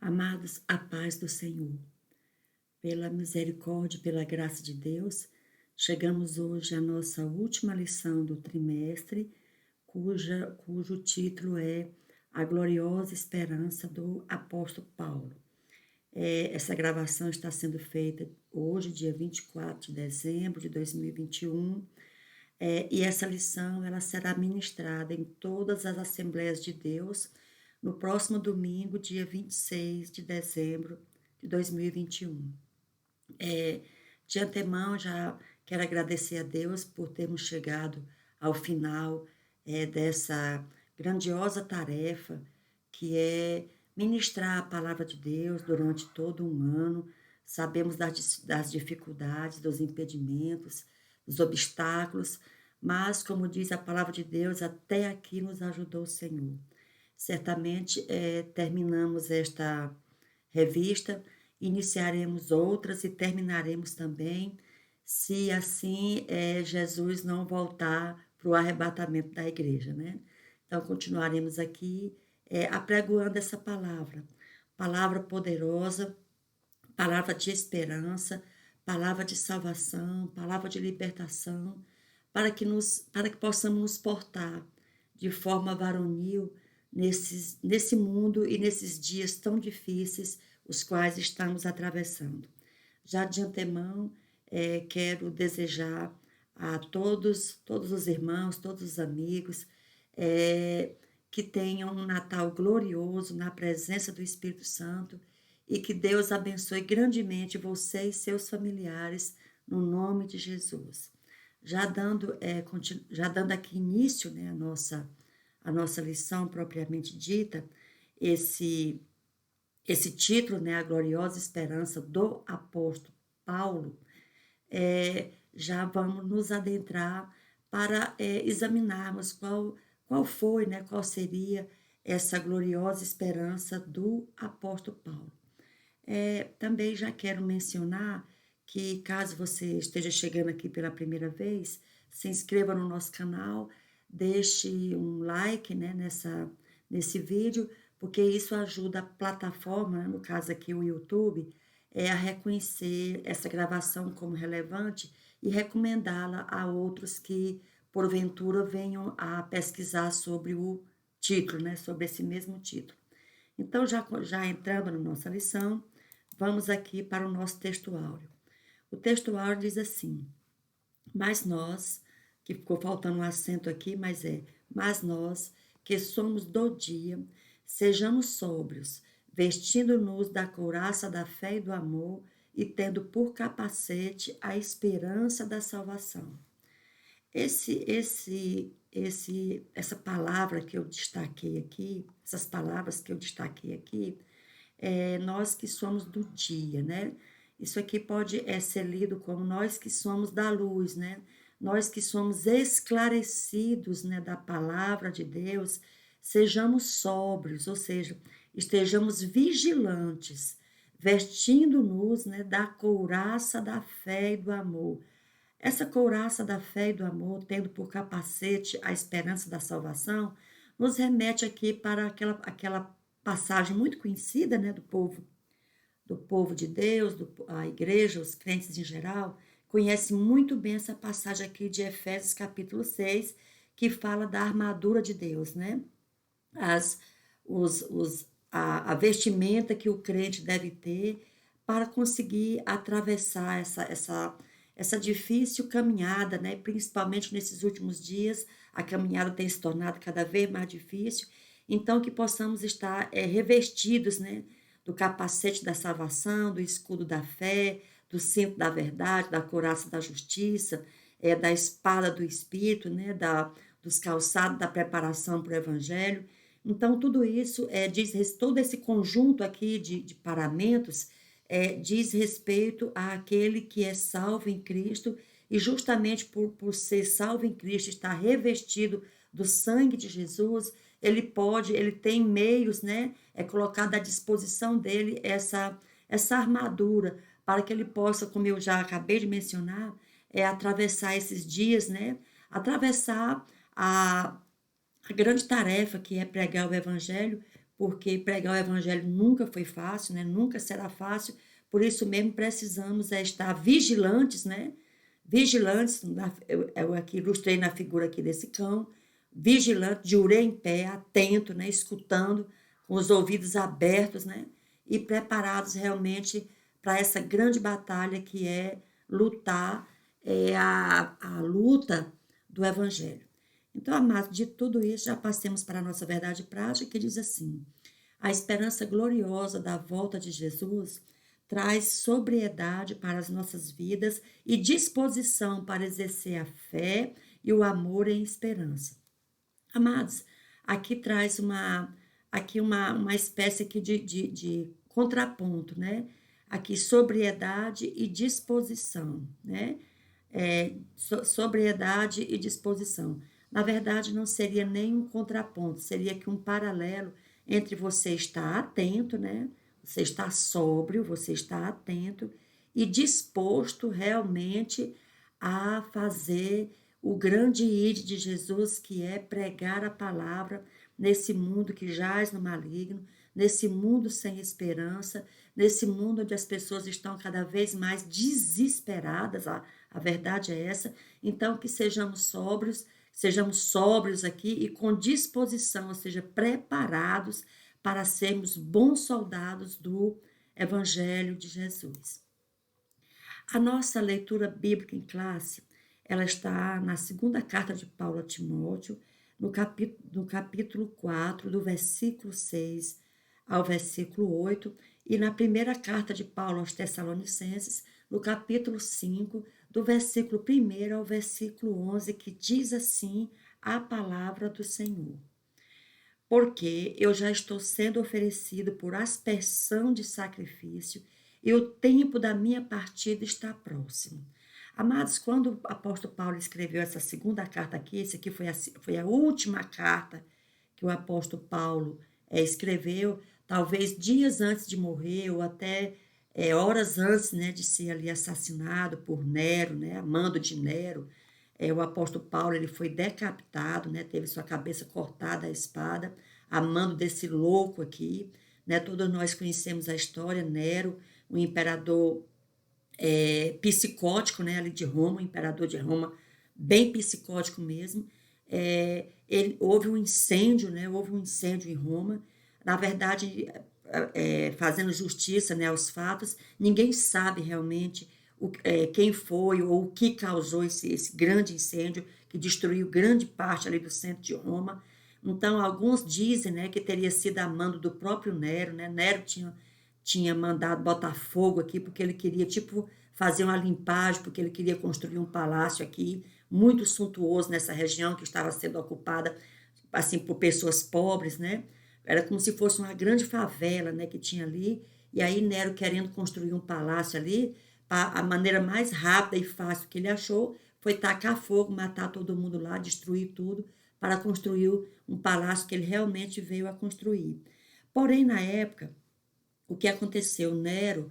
Amados, a paz do Senhor. Pela misericórdia e pela graça de Deus, chegamos hoje à nossa última lição do trimestre, cujo título é A Gloriosa Esperança do Apóstolo Paulo. Essa gravação está sendo feita hoje, dia 24 de dezembro de 2021, e essa lição ela será ministrada em todas as Assembleias de Deus no próximo domingo, dia 26 de dezembro de 2021. De antemão, já quero agradecer a Deus por termos chegado ao final dessa grandiosa tarefa que é ministrar a palavra de Deus durante todo um ano. Sabemos das dificuldades, dos impedimentos, dos obstáculos, mas, como diz a palavra de Deus, até aqui nos ajudou o Senhor. Certamente terminamos esta revista, iniciaremos outras e terminaremos também, se assim Jesus não voltar para o arrebatamento da igreja, né? Então, continuaremos aqui apregoando essa palavra poderosa, palavra de esperança, palavra de salvação, palavra de libertação, para que possamos nos portar de forma varonil nesse mundo e nesses dias tão difíceis os quais estamos atravessando. Já de antemão, quero desejar a todos os irmãos, todos os amigos, que tenham um Natal glorioso na presença do Espírito Santo e que Deus abençoe grandemente você e seus familiares, no nome de Jesus. Já dando aqui início, né, a nossa lição propriamente dita, esse título, né, A Gloriosa Esperança do Apóstolo Paulo, já vamos nos adentrar para examinarmos qual foi, né, qual seria essa gloriosa esperança do apóstolo Paulo. Também já quero mencionar que, caso você esteja chegando aqui pela primeira vez, se inscreva no nosso canal, deixe um like, né, nesse vídeo, porque isso ajuda a plataforma, né, no caso aqui o YouTube, a reconhecer essa gravação como relevante e recomendá-la a outros que, porventura, venham a pesquisar sobre o título, né, sobre esse mesmo título. Então, já entrando na nossa lição, vamos aqui para o nosso texto áureo. O texto áureo diz assim: mas nós, que ficou faltando um acento aqui, mas nós, que somos do dia, sejamos sóbrios, vestindo-nos da couraça da fé e do amor e tendo por capacete a esperança da salvação. Essa palavra que eu destaquei aqui, essas palavras que eu destaquei aqui, nós que somos do dia, né? Isso aqui pode ser lido como nós que somos da luz, né? Nós que somos esclarecidos, né, da palavra de Deus, sejamos sóbrios, ou seja, estejamos vigilantes, vestindo-nos, né, da couraça da fé e do amor. Essa couraça da fé e do amor, tendo por capacete a esperança da salvação, nos remete aqui para aquela passagem muito conhecida, né, do povo de Deus, a igreja, os crentes em geral, conhece muito bem essa passagem aqui de Efésios capítulo 6, que fala da armadura de Deus, né? A vestimenta que o crente deve ter para conseguir atravessar essa difícil caminhada, né? Principalmente nesses últimos dias, a caminhada tem se tornado cada vez mais difícil, então que possamos estar revestidos, né, do capacete da salvação, do escudo da fé, do cinto da verdade, da couraça da justiça, da espada do Espírito, né, dos calçados da preparação para o Evangelho. Então, tudo isso todo esse conjunto aqui de paramentos diz respeito àquele que é salvo em Cristo e justamente por ser salvo em Cristo, estar revestido do sangue de Jesus, ele tem meios, né? É colocado à disposição dele essa armadura para que ele possa, como eu já acabei de mencionar, atravessar esses dias, né? Atravessar a grande tarefa que é pregar o evangelho porque pregar o evangelho nunca foi fácil, né? Nunca será fácil. Por isso mesmo precisamos estar vigilantes, né? Vigilantes, eu aqui ilustrei na figura aqui desse cão, vigilante, de orelha em pé, atento, né? Escutando, com os ouvidos abertos, né? E preparados realmente para essa grande batalha que é lutar, a luta do evangelho. Então, amados, de tudo isso, já passemos para a nossa verdade prática, que diz assim: a esperança gloriosa da volta de Jesus traz sobriedade para as nossas vidas e disposição para exercer a fé e o amor em esperança. Amados, aqui traz uma espécie aqui de contraponto, né? Aqui, sobriedade e disposição, né? Sobriedade e disposição. Na verdade, não seria nem um contraponto, seria que um paralelo entre você estar atento, né? Você está sóbrio, você está atento e disposto realmente a fazer o grande ide de Jesus, que é pregar a palavra nesse mundo que jaz no maligno, nesse mundo sem esperança, nesse mundo onde as pessoas estão cada vez mais desesperadas, a verdade é essa. Então, que sejamos sóbrios aqui e com disposição, ou seja, preparados para sermos bons soldados do Evangelho de Jesus. A nossa leitura bíblica em classe, ela está na segunda carta de Paulo a Timóteo, no capítulo 4, do versículo 6 ao versículo 8, e na primeira carta de Paulo aos Tessalonicenses, no capítulo 5, do versículo 1 ao versículo 11, que diz assim a palavra do Senhor: porque eu já estou sendo oferecido por aspersão de sacrifício e o tempo da minha partida está próximo. Amados, quando o apóstolo Paulo escreveu essa segunda carta aqui, essa aqui foi a última carta que o apóstolo Paulo escreveu, talvez dias antes de morrer, ou até horas antes, né, de ser ali assassinado por Nero, né, a mando de Nero. O apóstolo Paulo, ele foi decapitado, né, teve sua cabeça cortada à espada, a mando desse louco aqui, né? Todos nós conhecemos a história. Nero, o imperador psicótico, né, ali de Roma, o imperador de Roma, bem psicótico mesmo. Houve um incêndio, né, em Roma. Na verdade, fazendo justiça, né, aos fatos, ninguém sabe realmente quem foi ou o que causou esse grande incêndio que destruiu grande parte ali do centro de Roma. Então, alguns dizem, né, que teria sido a mando do próprio Nero, né? Nero tinha mandado botar fogo aqui porque ele queria, tipo, fazer uma limpagem, porque ele queria construir um palácio aqui, muito suntuoso nessa região que estava sendo ocupada, assim, por pessoas pobres, né? Era como se fosse uma grande favela, né, que tinha ali, e aí Nero querendo construir um palácio ali, a maneira mais rápida e fácil que ele achou foi tacar fogo, matar todo mundo lá, destruir tudo, para construir um palácio que ele realmente veio a construir. Porém, na época, o que aconteceu? Nero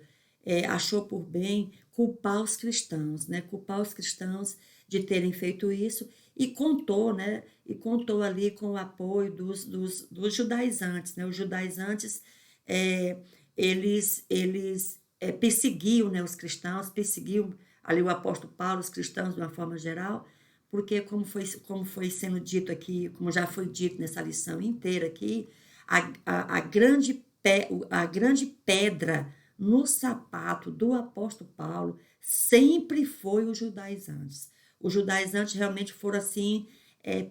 achou por bem culpar os cristãos, né? Culpar os cristãos de terem feito isso e contou, né? E contou ali com o apoio dos judaizantes, né? Os judaizantes, eles perseguiam, né, os cristãos, perseguiam ali o apóstolo Paulo, os cristãos de uma forma geral, porque como foi sendo dito aqui, como já foi dito nessa lição inteira aqui, a grande pedra no sapato do apóstolo Paulo sempre foi os judaizantes. Os judaizantes realmente foram assim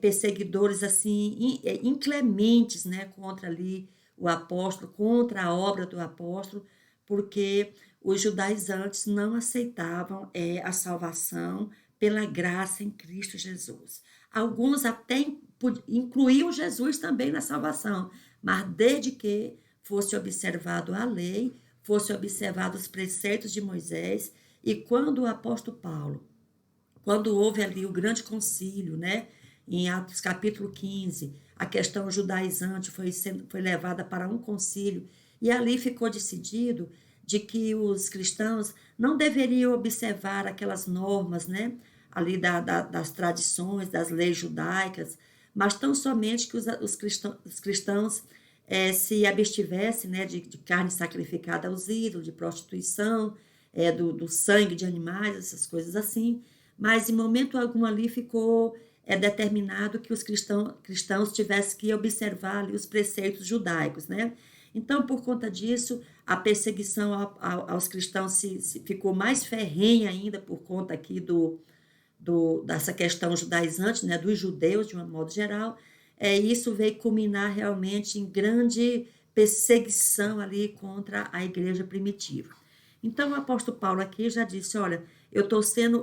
perseguidores assim inclementes, né, contra ali o apóstolo, contra a obra do apóstolo, porque os judaizantes não aceitavam a salvação pela graça em Cristo Jesus. Alguns até incluíam Jesus também na salvação, mas desde que fosse observado a lei, fosse observado os preceitos de Moisés, e quando o apóstolo Paulo, quando houve ali o grande concílio, né, em Atos capítulo 15, a questão judaizante foi levada para um concílio, e ali ficou decidido de que os cristãos não deveriam observar aquelas normas, né, ali das tradições, das leis judaicas, mas tão somente que os cristãos se abstivesse, né, de carne sacrificada aos ídolos, de prostituição, do sangue de animais, essas coisas assim, mas em momento algum ali ficou determinado que os cristãos tivessem que observar ali os preceitos judaicos, né? Então, por conta disso, a perseguição aos cristãos ficou mais ferrenha ainda por conta aqui dessa questão judaizante, né, dos judeus, de um modo geral. Isso veio culminar realmente em grande perseguição ali contra a igreja primitiva. Então, o apóstolo Paulo aqui já disse, olha, eu estou sendo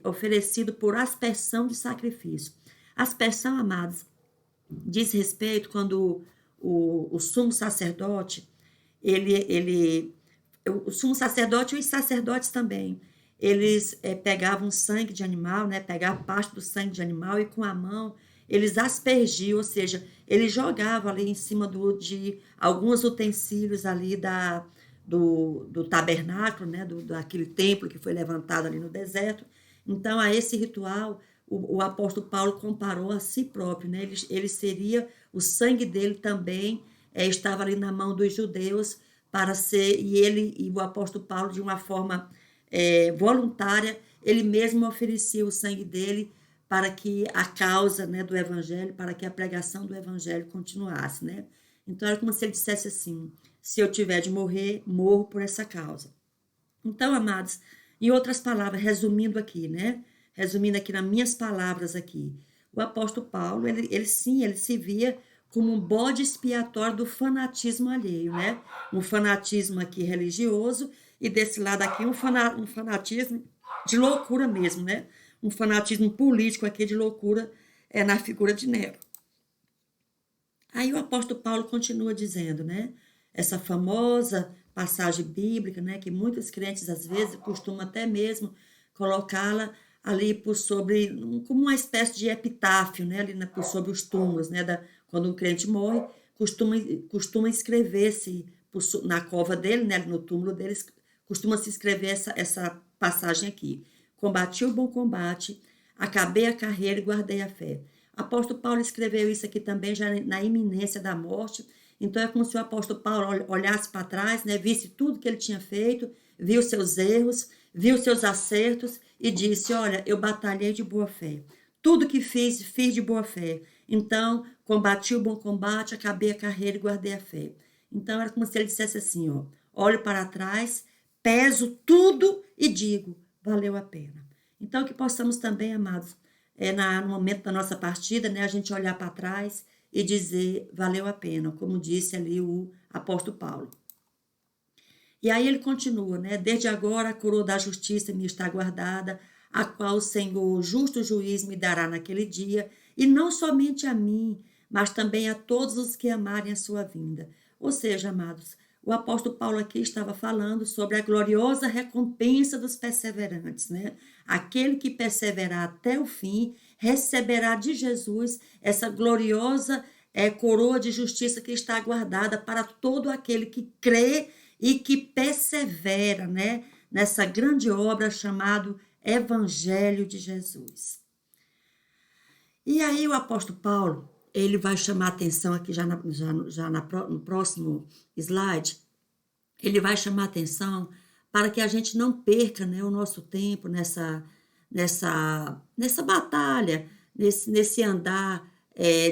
oferecido por aspersão de sacrifício. Aspersão, amados, diz respeito quando o sumo sacerdote, o sumo sacerdote e os sacerdotes também, eles pegavam sangue de animal, né, pegavam parte do sangue de animal e com a mão eles aspergiam, ou seja, eles jogavam ali em cima de alguns utensílios ali do tabernáculo, né, daquele templo que foi levantado ali no deserto. Então, a esse ritual, o apóstolo Paulo comparou a si próprio, né? Ele seria, o sangue dele também estava ali na mão dos judeus para ser, e o apóstolo Paulo, de uma forma voluntária, ele mesmo oferecia o sangue dele para que a causa, né, do evangelho, para que a pregação do evangelho continuasse, né? Então, era como se ele dissesse assim, se eu tiver de morrer, morro por essa causa. Então, amados, em outras palavras, resumindo aqui, né? Resumindo aqui nas minhas palavras aqui, o apóstolo Paulo, ele se via como um bode expiatório do fanatismo alheio, né? Um fanatismo aqui religioso e desse lado aqui um fanatismo de loucura mesmo, né? Um fanatismo político aqui de loucura na figura de Nero. Aí o apóstolo Paulo continua dizendo, né? Essa famosa passagem bíblica, né? Que muitos crentes às vezes costumam até mesmo colocá-la ali como uma espécie de epitáfio, né? Ali por sobre os túmulos, né? Quando um crente morre, costuma escrever-se na cova dele, né? No túmulo deles, costuma se escrever essa passagem aqui. Combati o bom combate, acabei a carreira e guardei a fé. Apóstolo Paulo escreveu isso aqui também já na iminência da morte. Então é como se o apóstolo Paulo olhasse para trás, né, visse tudo que ele tinha feito, viu seus erros, viu seus acertos e disse, olha, eu batalhei de boa fé. Tudo que fiz de boa fé. Então, combati o bom combate, acabei a carreira e guardei a fé. Então era como se ele dissesse assim, ó, olho para trás, peso tudo e digo, valeu a pena. Então, que possamos também, amados, no momento da nossa partida, né, a gente olhar para trás e dizer, valeu a pena, como disse ali o apóstolo Paulo. E aí ele continua, né, desde agora a coroa da justiça me está guardada, a qual o Senhor, justo juiz, me dará naquele dia, e não somente a mim, mas também a todos os que amarem a sua vinda. Ou seja, amados, o apóstolo Paulo aqui estava falando sobre a gloriosa recompensa dos perseverantes, né? Aquele que perseverar até o fim receberá de Jesus essa gloriosa coroa de justiça que está guardada para todo aquele que crê e que persevera, né? Nessa grande obra chamada Evangelho de Jesus. E aí o apóstolo Paulo, ele vai chamar atenção aqui no próximo slide, ele vai chamar atenção para que a gente não perca, né, o nosso tempo nessa batalha, nesse andar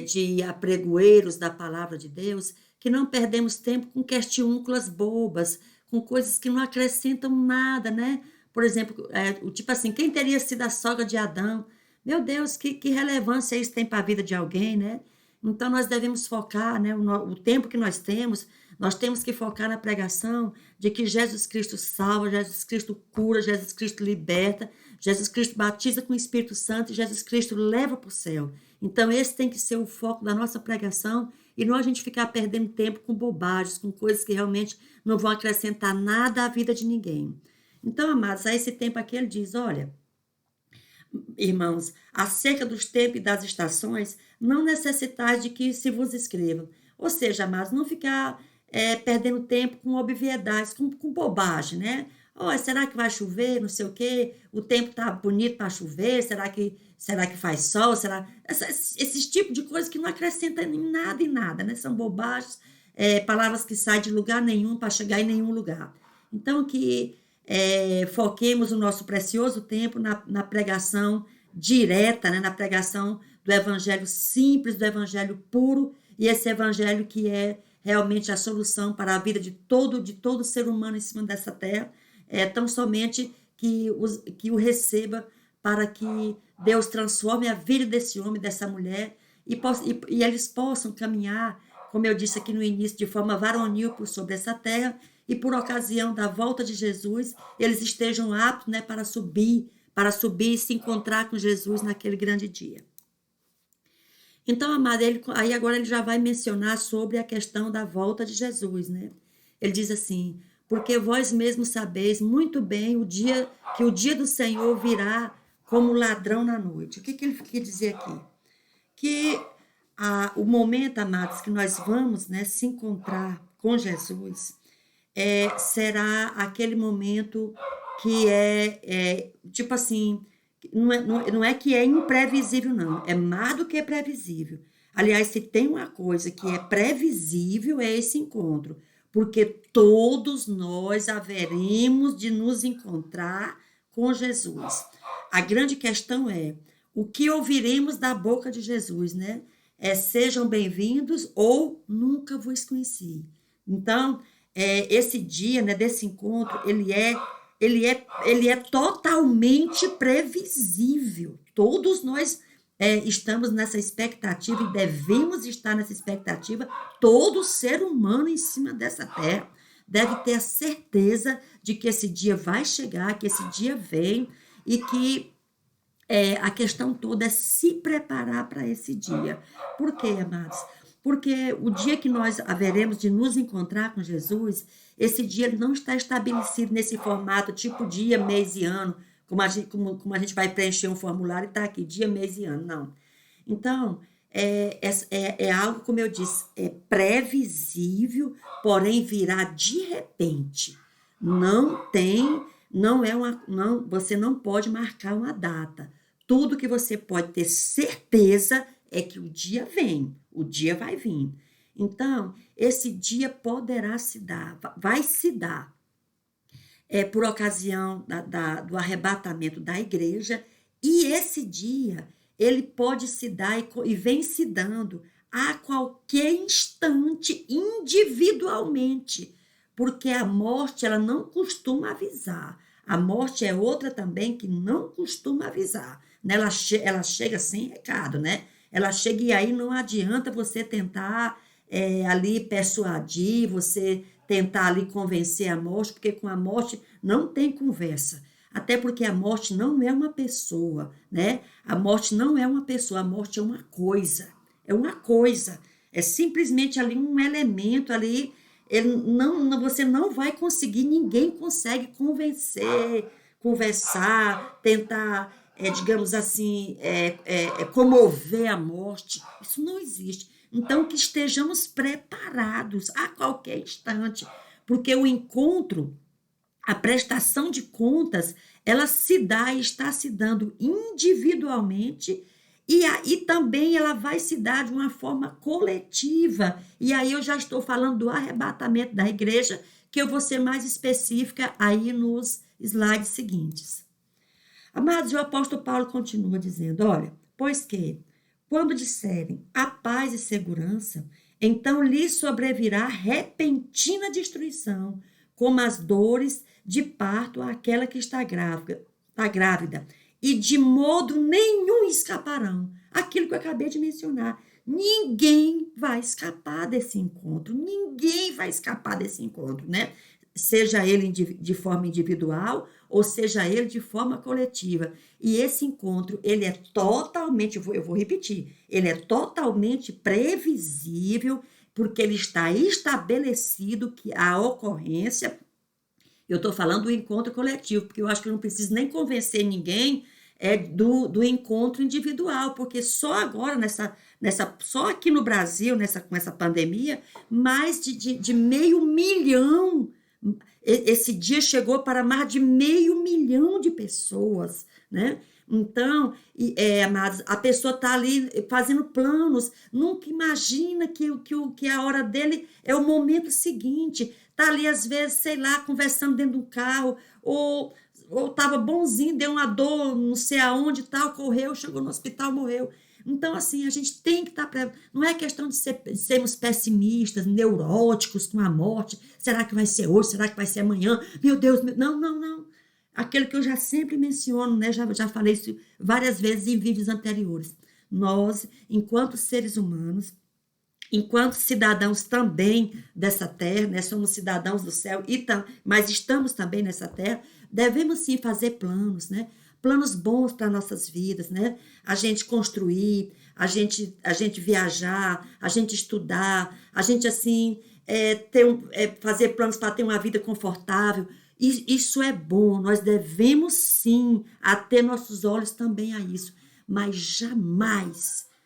de apregoeiros da palavra de Deus, que não perdemos tempo com questiúnculas bobas, com coisas que não acrescentam nada, né? Por exemplo, tipo assim, quem teria sido a sogra de Adão? Meu Deus, que relevância isso tem para a vida de alguém, né? Então, nós devemos focar, né, o tempo que nós temos que focar na pregação de que Jesus Cristo salva, Jesus Cristo cura, Jesus Cristo liberta, Jesus Cristo batiza com o Espírito Santo e Jesus Cristo leva para o céu. Então, esse tem que ser o foco da nossa pregação e não a gente ficar perdendo tempo com bobagens, com coisas que realmente não vão acrescentar nada à vida de ninguém. Então, amados, a esse tempo aqui ele diz, olha, irmãos, acerca dos tempos e das estações, não necessitais de que se vos escrevam. Ou seja, amados, não ficar perdendo tempo com obviedades, com bobagem, né? Oh, será que vai chover? Não sei o quê. O tempo tá bonito para chover? Será que faz sol? Esses tipos de coisas que não acrescentam em nada, né? São bobagens, palavras que saem de lugar nenhum para chegar em nenhum lugar. Então, que foquemos o nosso precioso tempo na pregação direta, né, na pregação do evangelho simples, do evangelho puro, e esse evangelho que é realmente a solução para a vida de todo ser humano em cima dessa terra, tão somente que o receba, para que Deus transforme a vida desse homem, dessa mulher, e eles possam caminhar, como eu disse aqui no início, de forma varonil sobre essa terra, e por ocasião da volta de Jesus, eles estejam aptos, né, para subir e se encontrar com Jesus naquele grande dia. Então, amado, aí agora ele já vai mencionar sobre a questão da volta de Jesus, né? Ele diz assim: porque vós mesmos sabeis muito bem o dia do Senhor virá como ladrão na noite. O que ele quer dizer aqui? Que o momento, amados, que nós vamos, né, se encontrar com Jesus, será aquele momento que tipo assim, não é que é imprevisível, não. É mais do que previsível. Aliás, se tem uma coisa que é previsível, é esse encontro. Porque todos nós haveremos de nos encontrar com Jesus. A grande questão é o que ouviremos da boca de Jesus, né? Sejam bem-vindos ou nunca vos conheci. Então, esse dia, né, desse encontro, ele é totalmente previsível. Todos nós estamos nessa expectativa e devemos estar nessa expectativa. Todo ser humano em cima dessa terra deve ter a certeza de que esse dia vai chegar, que esse dia vem, e que a questão toda é se preparar para esse dia. Por quê, amados? Porque o dia que nós haveremos de nos encontrar com Jesus, esse dia não está estabelecido nesse formato tipo dia, mês e ano, como a gente vai preencher um formulário e está aqui, dia, mês e ano, não. Então, é algo, como eu disse, é previsível, porém virá de repente. Você não pode marcar uma data. Tudo que você pode ter certeza é que o dia vem, o dia vai vir. Então, esse dia poderá se dar, vai se dar, por ocasião do arrebatamento da igreja, e esse dia, ele pode se dar e vem se dando a qualquer instante, individualmente, porque a morte, ela não costuma avisar. A morte é outra também que não costuma avisar. Né? Ela chega sem recado, né? Ela chega e aí não adianta você tentar ali persuadir, você tentar ali convencer a morte, porque com a morte não tem conversa. Até porque a morte não é uma pessoa, né? A morte não é uma pessoa, a morte é uma coisa. É uma coisa. É simplesmente ali um elemento ali. Você não vai conseguir, ninguém consegue conversar, tentar, digamos assim, comover a morte. Isso não existe. Então, que estejamos preparados a qualquer instante, porque o encontro, a prestação de contas, ela se dá e está se dando individualmente, e também ela vai se dar de uma forma coletiva. E aí eu já estou falando do arrebatamento da igreja, que eu vou ser mais específica aí nos slides seguintes. Amados, o apóstolo Paulo continua dizendo: olha, pois que, quando disserem a paz e segurança, então lhes sobrevirá repentina destruição, como as dores de parto àquela que está grávida, e de modo nenhum escaparão. Aquilo que eu acabei de mencionar. Ninguém vai escapar desse encontro, ninguém vai escapar desse encontro, né? Seja ele de forma individual ou seja ele de forma coletiva. E esse encontro, ele é totalmente, eu vou repetir, ele é totalmente previsível, porque ele está estabelecido que a ocorrência, eu estou falando do encontro coletivo, porque eu acho que eu não preciso nem convencer ninguém do encontro individual, porque só agora, só aqui no Brasil, com essa pandemia, mais de 500 mil, esse dia chegou para mais de 500 mil de pessoas, né? Então, amados, a pessoa está ali fazendo planos, nunca imagina que a hora dele é o momento seguinte. Está ali, às vezes, sei lá, conversando dentro do carro, ou estava bonzinho, deu uma dor, não sei aonde, tal, correu, chegou no hospital, morreu. Então, assim, a gente tem que estar. Não é questão de sermos pessimistas, neuróticos com a morte. Será que vai ser hoje? Será que vai ser amanhã? Meu Deus, não, não, não. Aquele que eu já sempre menciono, né? Já falei isso várias vezes em vídeos anteriores. Nós, enquanto seres humanos, enquanto cidadãos também dessa terra, né? Somos cidadãos do céu, mas estamos também nessa terra, devemos sim fazer planos, né? Planos bons para nossas vidas, né? A gente construir, a gente viajar, a gente estudar, a gente assim fazer planos para ter uma vida confortável. Isso é bom, nós devemos sim ater nossos olhos também a isso, mas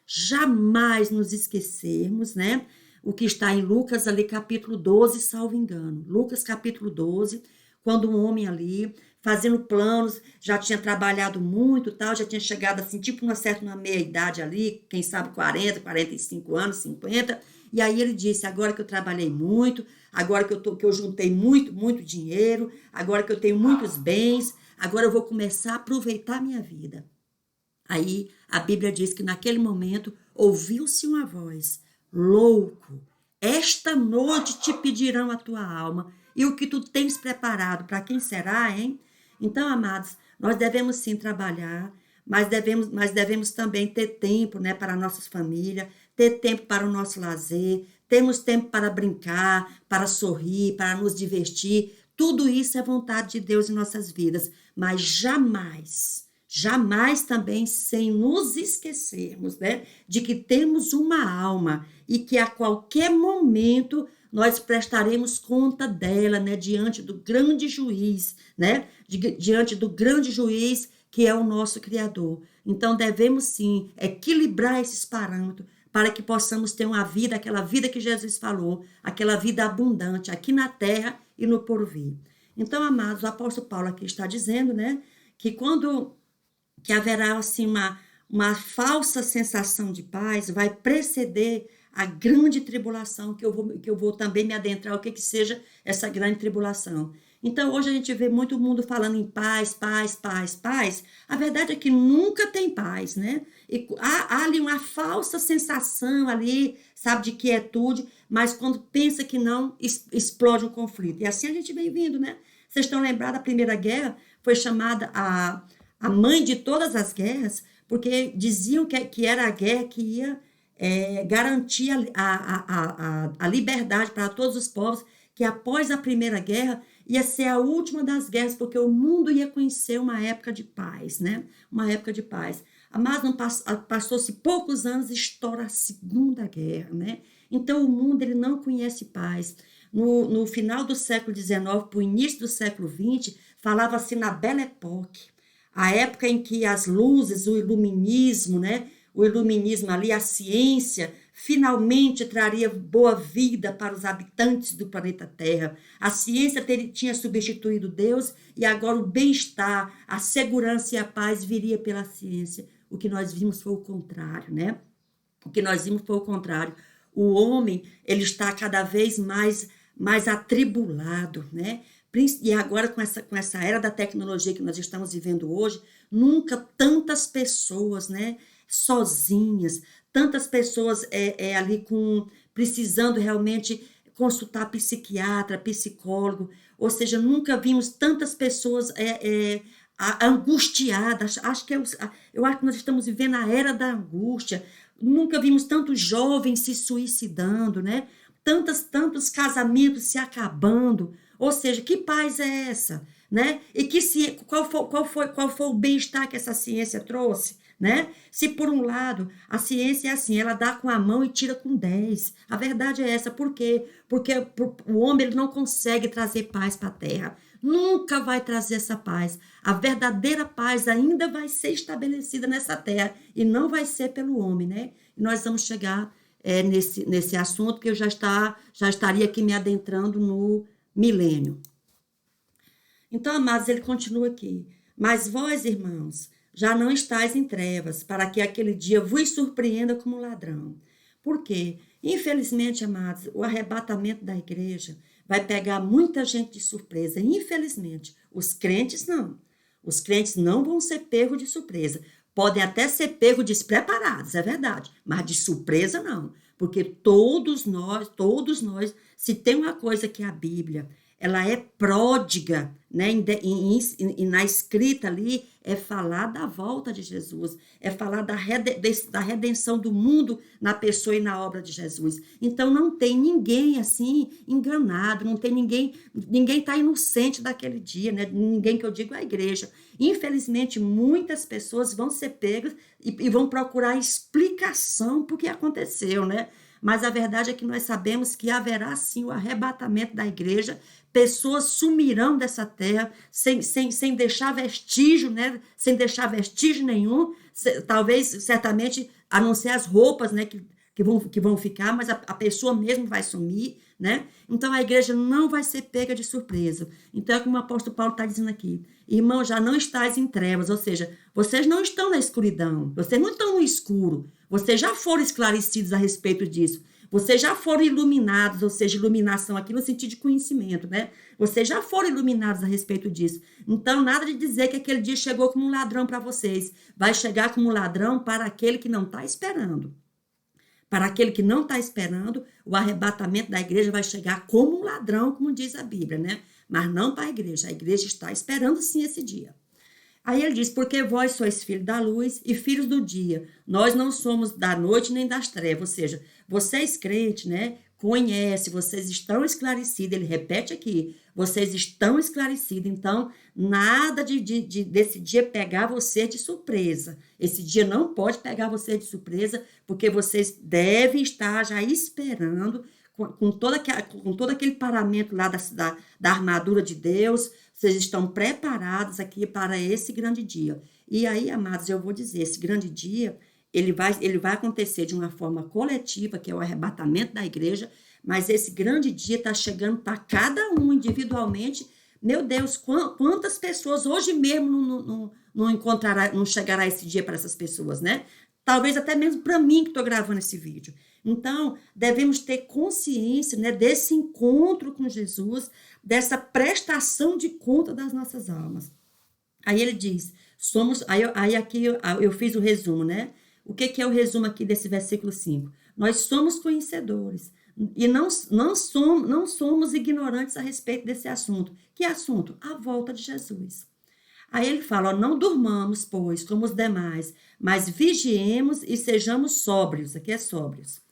jamais nos esquecermos, né? O que está em Lucas ali, capítulo 12, salvo engano. Lucas, capítulo 12, quando um homem ali, fazendo planos, já tinha trabalhado muito, tal, já tinha chegado assim, tipo uma meia-idade ali, quem sabe 40, 45 anos, 50, e aí ele disse, agora que eu trabalhei muito, agora que eu juntei muito dinheiro, agora que eu tenho muitos bens, agora eu vou começar a aproveitar a minha vida. Aí a Bíblia diz que naquele momento ouviu-se uma voz: louco, esta noite te pedirão a tua alma, e o que tu tens preparado, para quem será, hein? Então, amados, nós devemos sim trabalhar, mas devemos também ter tempo, né, para nossas famílias, ter tempo para o nosso lazer, temos tempo para brincar, para sorrir, para nos divertir. Tudo isso é vontade de Deus em nossas vidas, mas jamais também sem nos esquecermos, né, de que temos uma alma e que a qualquer momento nós prestaremos conta dela, né, diante do grande juiz, né, diante do grande juiz que é o nosso Criador. Então devemos sim equilibrar esses parâmetros para que possamos ter uma vida, aquela vida que Jesus falou, aquela vida abundante aqui na terra e no porvir. Então, amados, o apóstolo Paulo aqui está dizendo, né, que haverá assim uma falsa sensação de paz, vai preceder a grande tribulação, que eu vou também me adentrar, o que seja essa grande tribulação. Então, hoje a gente vê muito mundo falando em paz, paz, paz, paz. A verdade é que nunca tem paz, né? E há ali uma falsa sensação ali, sabe, de quietude, mas quando pensa que não, explode o conflito. E assim a gente vem vindo, né? Vocês estão lembrados, a Primeira Guerra foi chamada a mãe de todas as guerras, porque diziam que era a guerra que ia garantir a liberdade para todos os povos, que após a Primeira Guerra ia ser a última das guerras, porque o mundo ia conhecer uma época de paz, né? Uma época de paz. Mas não passou-se poucos anos e estoura a Segunda Guerra, né? Então o mundo ele não conhece paz. No final do século XIX, para o início do século XX, falava-se na Belle Époque, a época em que as luzes, o iluminismo, né? O iluminismo ali, a ciência, finalmente traria boa vida para os habitantes do planeta Terra. A ciência tinha substituído Deus e agora o bem-estar, a segurança e a paz viria pela ciência. O que nós vimos foi o contrário, né? O que nós vimos foi o contrário. O homem, ele está cada vez mais atribulado, né? E agora com essa era da tecnologia que nós estamos vivendo hoje, nunca tantas pessoas, né, sozinhas, tantas pessoas ali precisando realmente consultar psiquiatra, psicólogo, ou seja, nunca vimos tantas pessoas angustiadas. Eu acho que nós estamos vivendo a era da angústia. Nunca vimos tantos jovens se suicidando, né? Tantos casamentos se acabando. Ou seja, que paz é essa, né? E qual foi o bem-estar que essa ciência trouxe, né? Se por um lado a ciência é assim, ela dá com a mão e tira com 10. A verdade é essa. Por quê? Porque o homem ele não consegue trazer paz para a terra. Nunca vai trazer essa paz. A verdadeira paz ainda vai ser estabelecida nessa terra e não vai ser pelo homem, né? E nós vamos chegar nesse assunto que eu já estaria aqui me adentrando no milênio. Então, amados, ele continua aqui. Mas vós, irmãos, já não estais em trevas, para que aquele dia vos surpreenda como ladrão. Por quê? Infelizmente, amados, o arrebatamento da igreja vai pegar muita gente de surpresa. Infelizmente, os crentes não. Os crentes não vão ser pegos de surpresa. Podem até ser pegos despreparados, é verdade, mas de surpresa não. Porque todos nós, se tem uma coisa que a Bíblia, ela é pródiga, né? Na escrita ali, é falar da volta de Jesus, é falar da redenção do mundo na pessoa e na obra de Jesus. Então, não tem ninguém assim enganado, não tem ninguém está inocente daquele dia, né? Ninguém que eu digo é a igreja. Infelizmente, muitas pessoas vão ser pegas e vão procurar explicação por que aconteceu, né? Mas a verdade é que nós sabemos que haverá sim o arrebatamento da igreja, pessoas sumirão dessa terra sem deixar vestígio, né? Sem deixar vestígio nenhum, talvez, certamente, a não ser as roupas, né? Que vão ficar, mas a pessoa mesmo vai sumir, né? Então a igreja não vai ser pega de surpresa. Então é como o apóstolo Paulo está dizendo aqui: irmão, já não estáis em trevas, ou seja, vocês não estão na escuridão, vocês não estão no escuro, vocês já foram esclarecidos a respeito disso. Vocês já foram iluminados, ou seja, iluminação aqui no sentido de conhecimento, né? Vocês já foram iluminados a respeito disso. Então, nada de dizer que aquele dia chegou como um ladrão para vocês. Vai chegar como um ladrão para aquele que não está esperando. Para aquele que não está esperando, o arrebatamento da igreja vai chegar como um ladrão, como diz a Bíblia, né? Mas não para a igreja. A igreja está esperando sim esse dia. Aí ele diz, porque vós sois filhos da luz e filhos do dia. Nós não somos da noite nem das trevas. Ou seja, vocês crentes, né? Conhecem, vocês estão esclarecidos. Ele repete aqui, vocês estão esclarecidos. Então, nada desse dia pegar você de surpresa. Esse dia não pode pegar você de surpresa, porque vocês devem estar já esperando com todo aquele paramento lá da armadura de Deus. Vocês estão preparados aqui para esse grande dia. E aí, amados, eu vou dizer, esse grande dia, ele vai acontecer de uma forma coletiva, que é o arrebatamento da igreja, mas esse grande dia está chegando para cada um individualmente. Meu Deus, quantas pessoas hoje mesmo não chegará esse dia para essas pessoas, né? Talvez até mesmo para mim que estou gravando esse vídeo. Então, devemos ter consciência, né, desse encontro com Jesus, dessa prestação de conta das nossas almas. Aí ele diz, aí aqui eu fiz o resumo, né? O que é o resumo aqui desse versículo 5? Nós somos conhecedores e não somos ignorantes a respeito desse assunto. Que assunto? A volta de Jesus. Aí ele fala, ó, não durmamos, pois, como os demais, mas vigiemos e sejamos sóbrios. Aqui é sóbrios.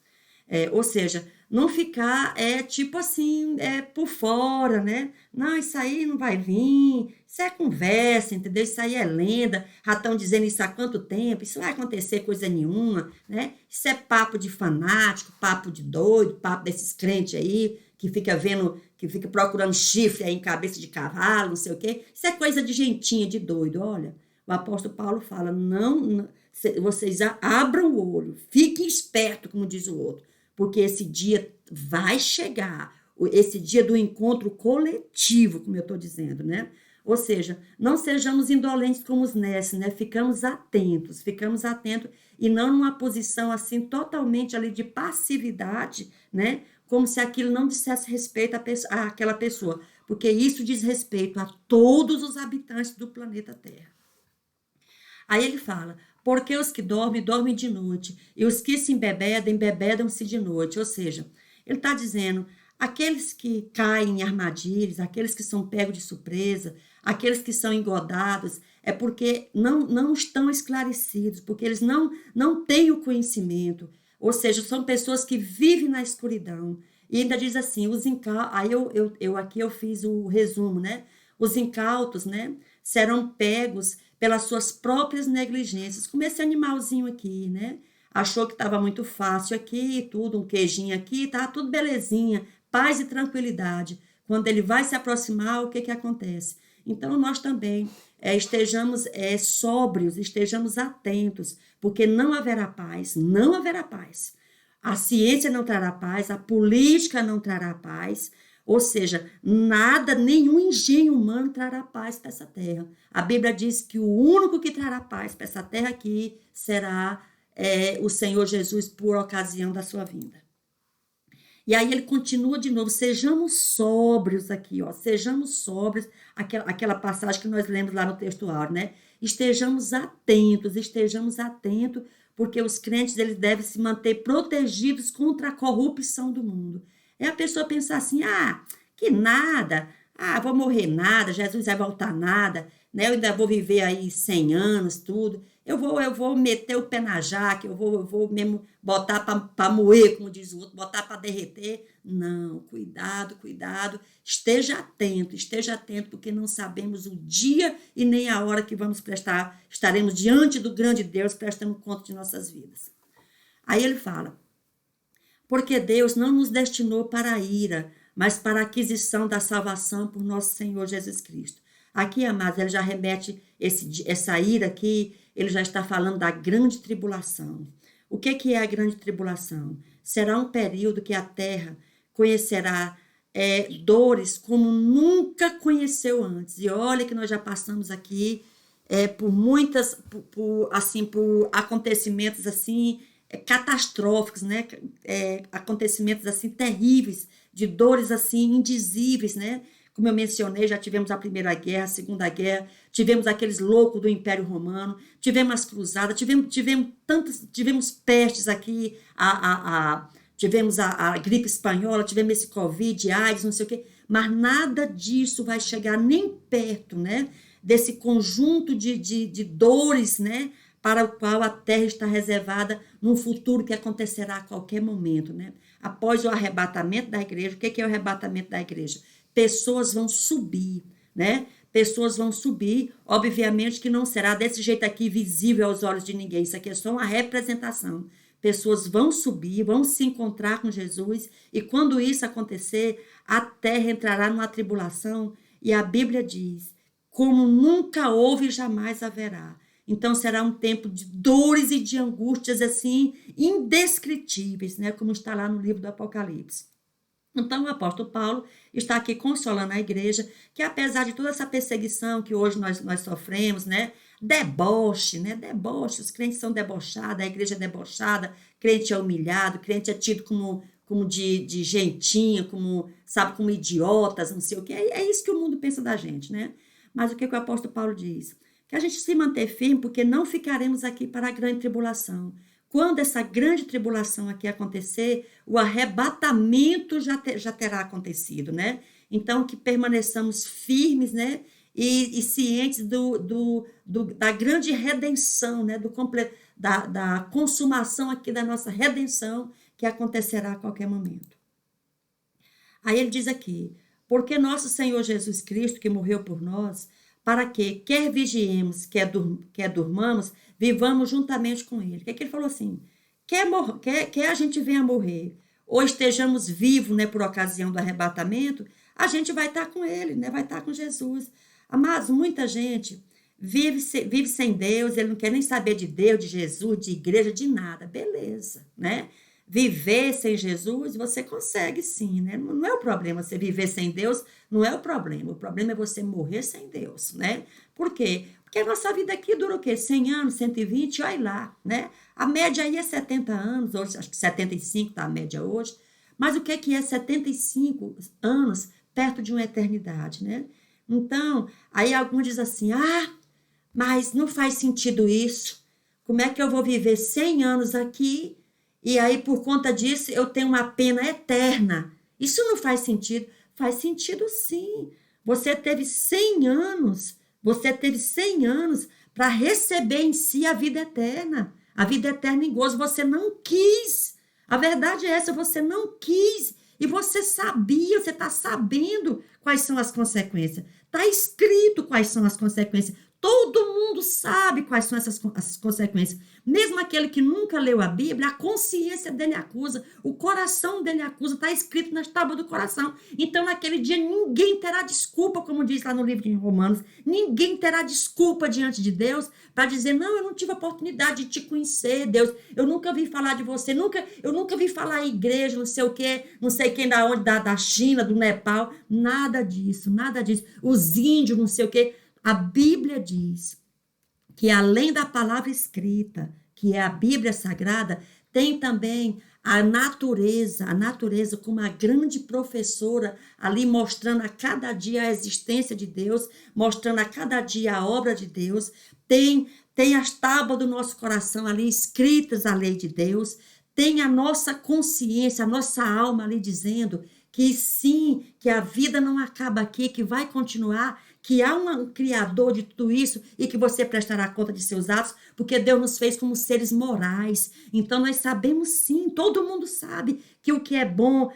Ou seja, não ficar, tipo assim, por fora, né? Não, isso aí não vai vir, isso é conversa, entendeu? Isso aí é lenda, já estão dizendo isso há quanto tempo, isso não vai acontecer coisa nenhuma, né? Isso é papo de fanático, papo de doido, papo desses crentes aí, que fica procurando chifre aí em cabeça de cavalo, não sei o quê. Isso é coisa de gentinha, de doido, olha. O apóstolo Paulo fala, não vocês abram o olho, fiquem espertos, como diz o outro, porque esse dia vai chegar, esse dia do encontro coletivo, como eu estou dizendo, né? Ou seja, não sejamos indolentes como os necios, né? Ficamos atentos e não numa posição assim totalmente ali de passividade, né? Como se aquilo não dissesse respeito àquela pessoa, porque isso diz respeito a todos os habitantes do planeta Terra. Aí ele fala, porque os que dormem, dormem de noite, e os que se embebedam, embebedam-se de noite. Ou seja, ele está dizendo, aqueles que caem em armadilhas, aqueles que são pegos de surpresa, aqueles que são engodados, é porque não estão esclarecidos, porque eles não têm o conhecimento. Ou seja, são pessoas que vivem na escuridão. E ainda diz assim, aí aqui eu fiz o resumo, né? Os incautos, né, serão pegos pelas suas próprias negligências, como esse animalzinho aqui, né? Achou que estava muito fácil aqui, tudo, um queijinho aqui, tá tudo belezinha, paz e tranquilidade. Quando ele vai se aproximar, o que acontece? Então, nós também estejamos sóbrios, estejamos atentos, porque não haverá paz, não haverá paz. A ciência não trará paz, a política não trará paz, Ou seja, nada, nenhum engenho humano trará paz para essa terra. A Bíblia diz que o único que trará paz para essa terra aqui será o Senhor Jesus por ocasião da sua vinda. E aí ele continua de novo, sejamos sóbrios aqui, ó, sejamos sóbrios, aquela passagem que nós lemos lá no textuário, né? Estejamos atentos, porque os crentes eles devem se manter protegidos contra a corrupção do mundo. É a pessoa pensar assim, que nada, vou morrer nada, Jesus vai voltar nada, né? Eu ainda vou viver aí 100 anos, tudo. Eu vou meter o pé na jaca, eu vou mesmo botar para moer, como diz o outro, botar para derreter. Não, cuidado, esteja atento, porque não sabemos o dia e nem a hora que estaremos diante do grande Deus, prestando conta de nossas vidas. Aí ele fala, porque Deus não nos destinou para a ira, mas para a aquisição da salvação por nosso Senhor Jesus Cristo. Aqui, amados, ele já remete essa ira aqui, ele já está falando da grande tribulação. O que é a grande tribulação? Será um período que a terra conhecerá dores como nunca conheceu antes. E olha que nós já passamos aqui por acontecimentos assim catastróficos, né? Acontecimentos assim terríveis, de dores assim indizíveis, né? Como eu mencionei, já tivemos a Primeira Guerra, a Segunda Guerra, tivemos aqueles loucos do Império Romano, tivemos as cruzadas, tivemos pestes aqui, tivemos a gripe espanhola, tivemos esse Covid, AIDS, não sei o quê, mas nada disso vai chegar nem perto, né, desse conjunto de dores, né, para o qual a terra está reservada num futuro que acontecerá a qualquer momento, né? Após o arrebatamento da igreja, o que é o arrebatamento da igreja? Pessoas vão subir, né? Pessoas vão subir, obviamente que não será desse jeito aqui visível aos olhos de ninguém, isso aqui é só uma representação. Pessoas vão subir, vão se encontrar com Jesus, e quando isso acontecer, a terra entrará numa tribulação, e a Bíblia diz, como nunca houve e jamais haverá. Então será um tempo de dores e de angústias assim, indescritíveis, né? Como está lá no livro do Apocalipse. Então, o apóstolo Paulo está aqui consolando a igreja, que apesar de toda essa perseguição que hoje nós sofremos, né? Deboche, os crentes são debochados, a igreja é debochada, crente é humilhado, crente é tido como de gentinha, como idiotas, não sei o quê. É isso que o mundo pensa da gente, né? Mas o que o apóstolo Paulo diz? Que a gente se manter firme, porque não ficaremos aqui para a grande tribulação. Quando essa grande tribulação aqui acontecer, o arrebatamento já terá acontecido, né? Então, que permaneçamos firmes, né? E cientes da grande redenção, né? Da consumação aqui da nossa redenção, que acontecerá a qualquer momento. Aí ele diz aqui, porque nosso Senhor Jesus Cristo, que morreu por nós, para que, quer vigiemos, quer durmamos, vivamos juntamente com ele. O que ele falou assim? Quer a gente venha morrer, ou estejamos vivos, né, por ocasião do arrebatamento, a gente vai estar com ele, né, vai estar com Jesus. Amados, muita gente vive sem Deus, ele não quer nem saber de Deus, de Jesus, de igreja, de nada. Beleza, né? Viver sem Jesus, você consegue sim, né? Não é o problema você viver sem Deus, não é o problema é você morrer sem Deus, né? Por quê? Porque a nossa vida aqui dura o quê? 100 anos, 120, olha lá, né? A média aí é 70 anos, hoje, acho que 75 está a média hoje, mas o que é 75 anos perto de uma eternidade, né? Então, aí alguns dizem assim, mas não faz sentido isso, como é que eu vou viver 100 anos aqui e aí, por conta disso, eu tenho uma pena eterna? Isso não faz sentido. Faz sentido, sim. Você teve 100 anos para receber em si a vida eterna em gozo. Você não quis. A verdade é essa, você não quis. E você sabia, você está sabendo quais são as consequências. Está escrito quais são as consequências. Todo mundo sabe quais são essas consequências. Mesmo aquele que nunca leu a Bíblia, a consciência dele acusa, o coração dele acusa, está escrito nas tábuas do coração. Então, naquele dia, ninguém terá desculpa, como diz lá no livro de Romanos, ninguém terá desculpa diante de Deus para dizer, não, eu não tive a oportunidade de te conhecer, Deus, eu nunca ouvi falar de você, eu nunca vi falar em igreja, não sei o quê, não sei quem da onde, da China, do Nepal, nada disso, nada disso. Os índios, não sei o quê. A Bíblia diz que além da palavra escrita, que é a Bíblia Sagrada, tem também a natureza como uma grande professora ali mostrando a cada dia a existência de Deus, mostrando a cada dia a obra de Deus, tem as tábuas do nosso coração ali escritas a lei de Deus, tem a nossa consciência, a nossa alma ali dizendo que sim, que a vida não acaba aqui, que vai continuar, que há um criador de tudo isso e que você prestará conta de seus atos, porque Deus nos fez como seres morais. Então nós sabemos sim, todo mundo sabe que o que é bom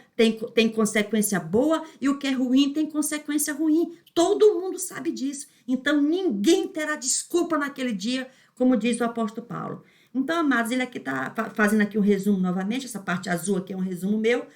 tem consequência boa e o que é ruim tem consequência ruim. Todo mundo sabe disso. Então ninguém terá desculpa naquele dia, como diz o apóstolo Paulo. Então, amados, ele aqui está fazendo aqui um resumo novamente, essa parte azul aqui é um resumo meu.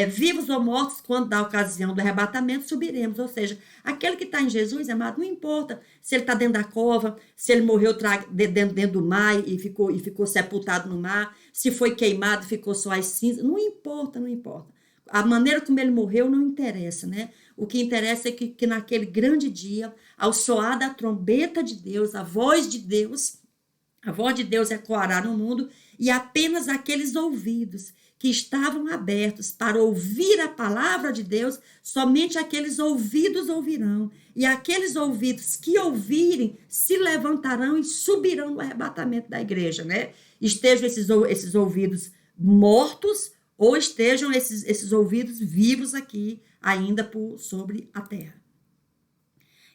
Vivos ou mortos, quando da ocasião do arrebatamento, subiremos. Ou seja, aquele que está em Jesus, amado, não importa se ele está dentro da cova, se ele morreu dentro do mar e ficou sepultado no mar, se foi queimado e ficou só as cinzas, não importa, não importa. A maneira como ele morreu não interessa, né? O que interessa é que naquele grande dia, ao soar da trombeta de Deus, a voz de Deus ecoará no mundo e apenas aqueles ouvidos que estavam abertos para ouvir a palavra de Deus, somente aqueles ouvidos ouvirão. E aqueles ouvidos que ouvirem se levantarão e subirão no arrebatamento da igreja, né? Estejam esses ouvidos mortos ou estejam esses ouvidos vivos aqui ainda sobre a terra.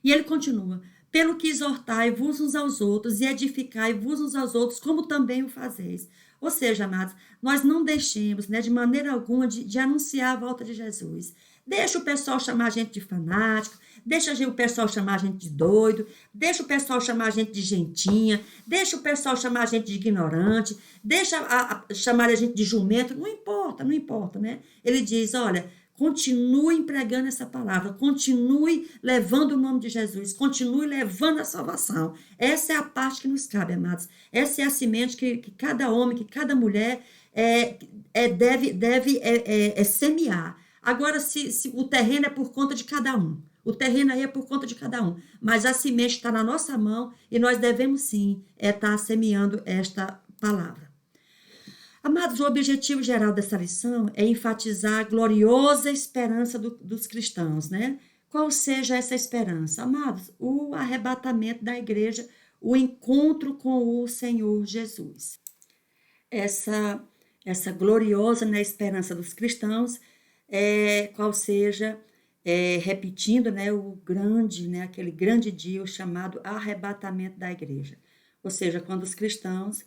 E ele continua, pelo que exortai-vos uns aos outros e edificai-vos uns aos outros, como também o fazeis. Ou seja, amados, nós não deixemos, né, de maneira alguma de anunciar a volta de Jesus. Deixa o pessoal chamar a gente de fanático, deixa o pessoal chamar a gente de doido, deixa o pessoal chamar a gente de gentinha, deixa o pessoal chamar a gente de ignorante, deixa chamar a gente de jumento, não importa, né? Ele diz, olha, continue pregando essa palavra, continue levando o nome de Jesus, continue levando a salvação. Essa é a parte que nos cabe, amados. Essa é a semente que cada homem, que cada mulher deve semear. Agora, se o terreno é por conta de cada um, o terreno aí é por conta de cada um, mas a semente está na nossa mão e nós devemos sim estar semeando esta palavra. Amados, o objetivo geral dessa lição é enfatizar a gloriosa esperança dos cristãos, né? Qual seja essa esperança? Amados, o arrebatamento da igreja, o encontro com o Senhor Jesus. Essa gloriosa, né, esperança dos cristãos, qual seja, repetindo, né, aquele grande dia, o chamado arrebatamento da igreja. Ou seja, quando os cristãos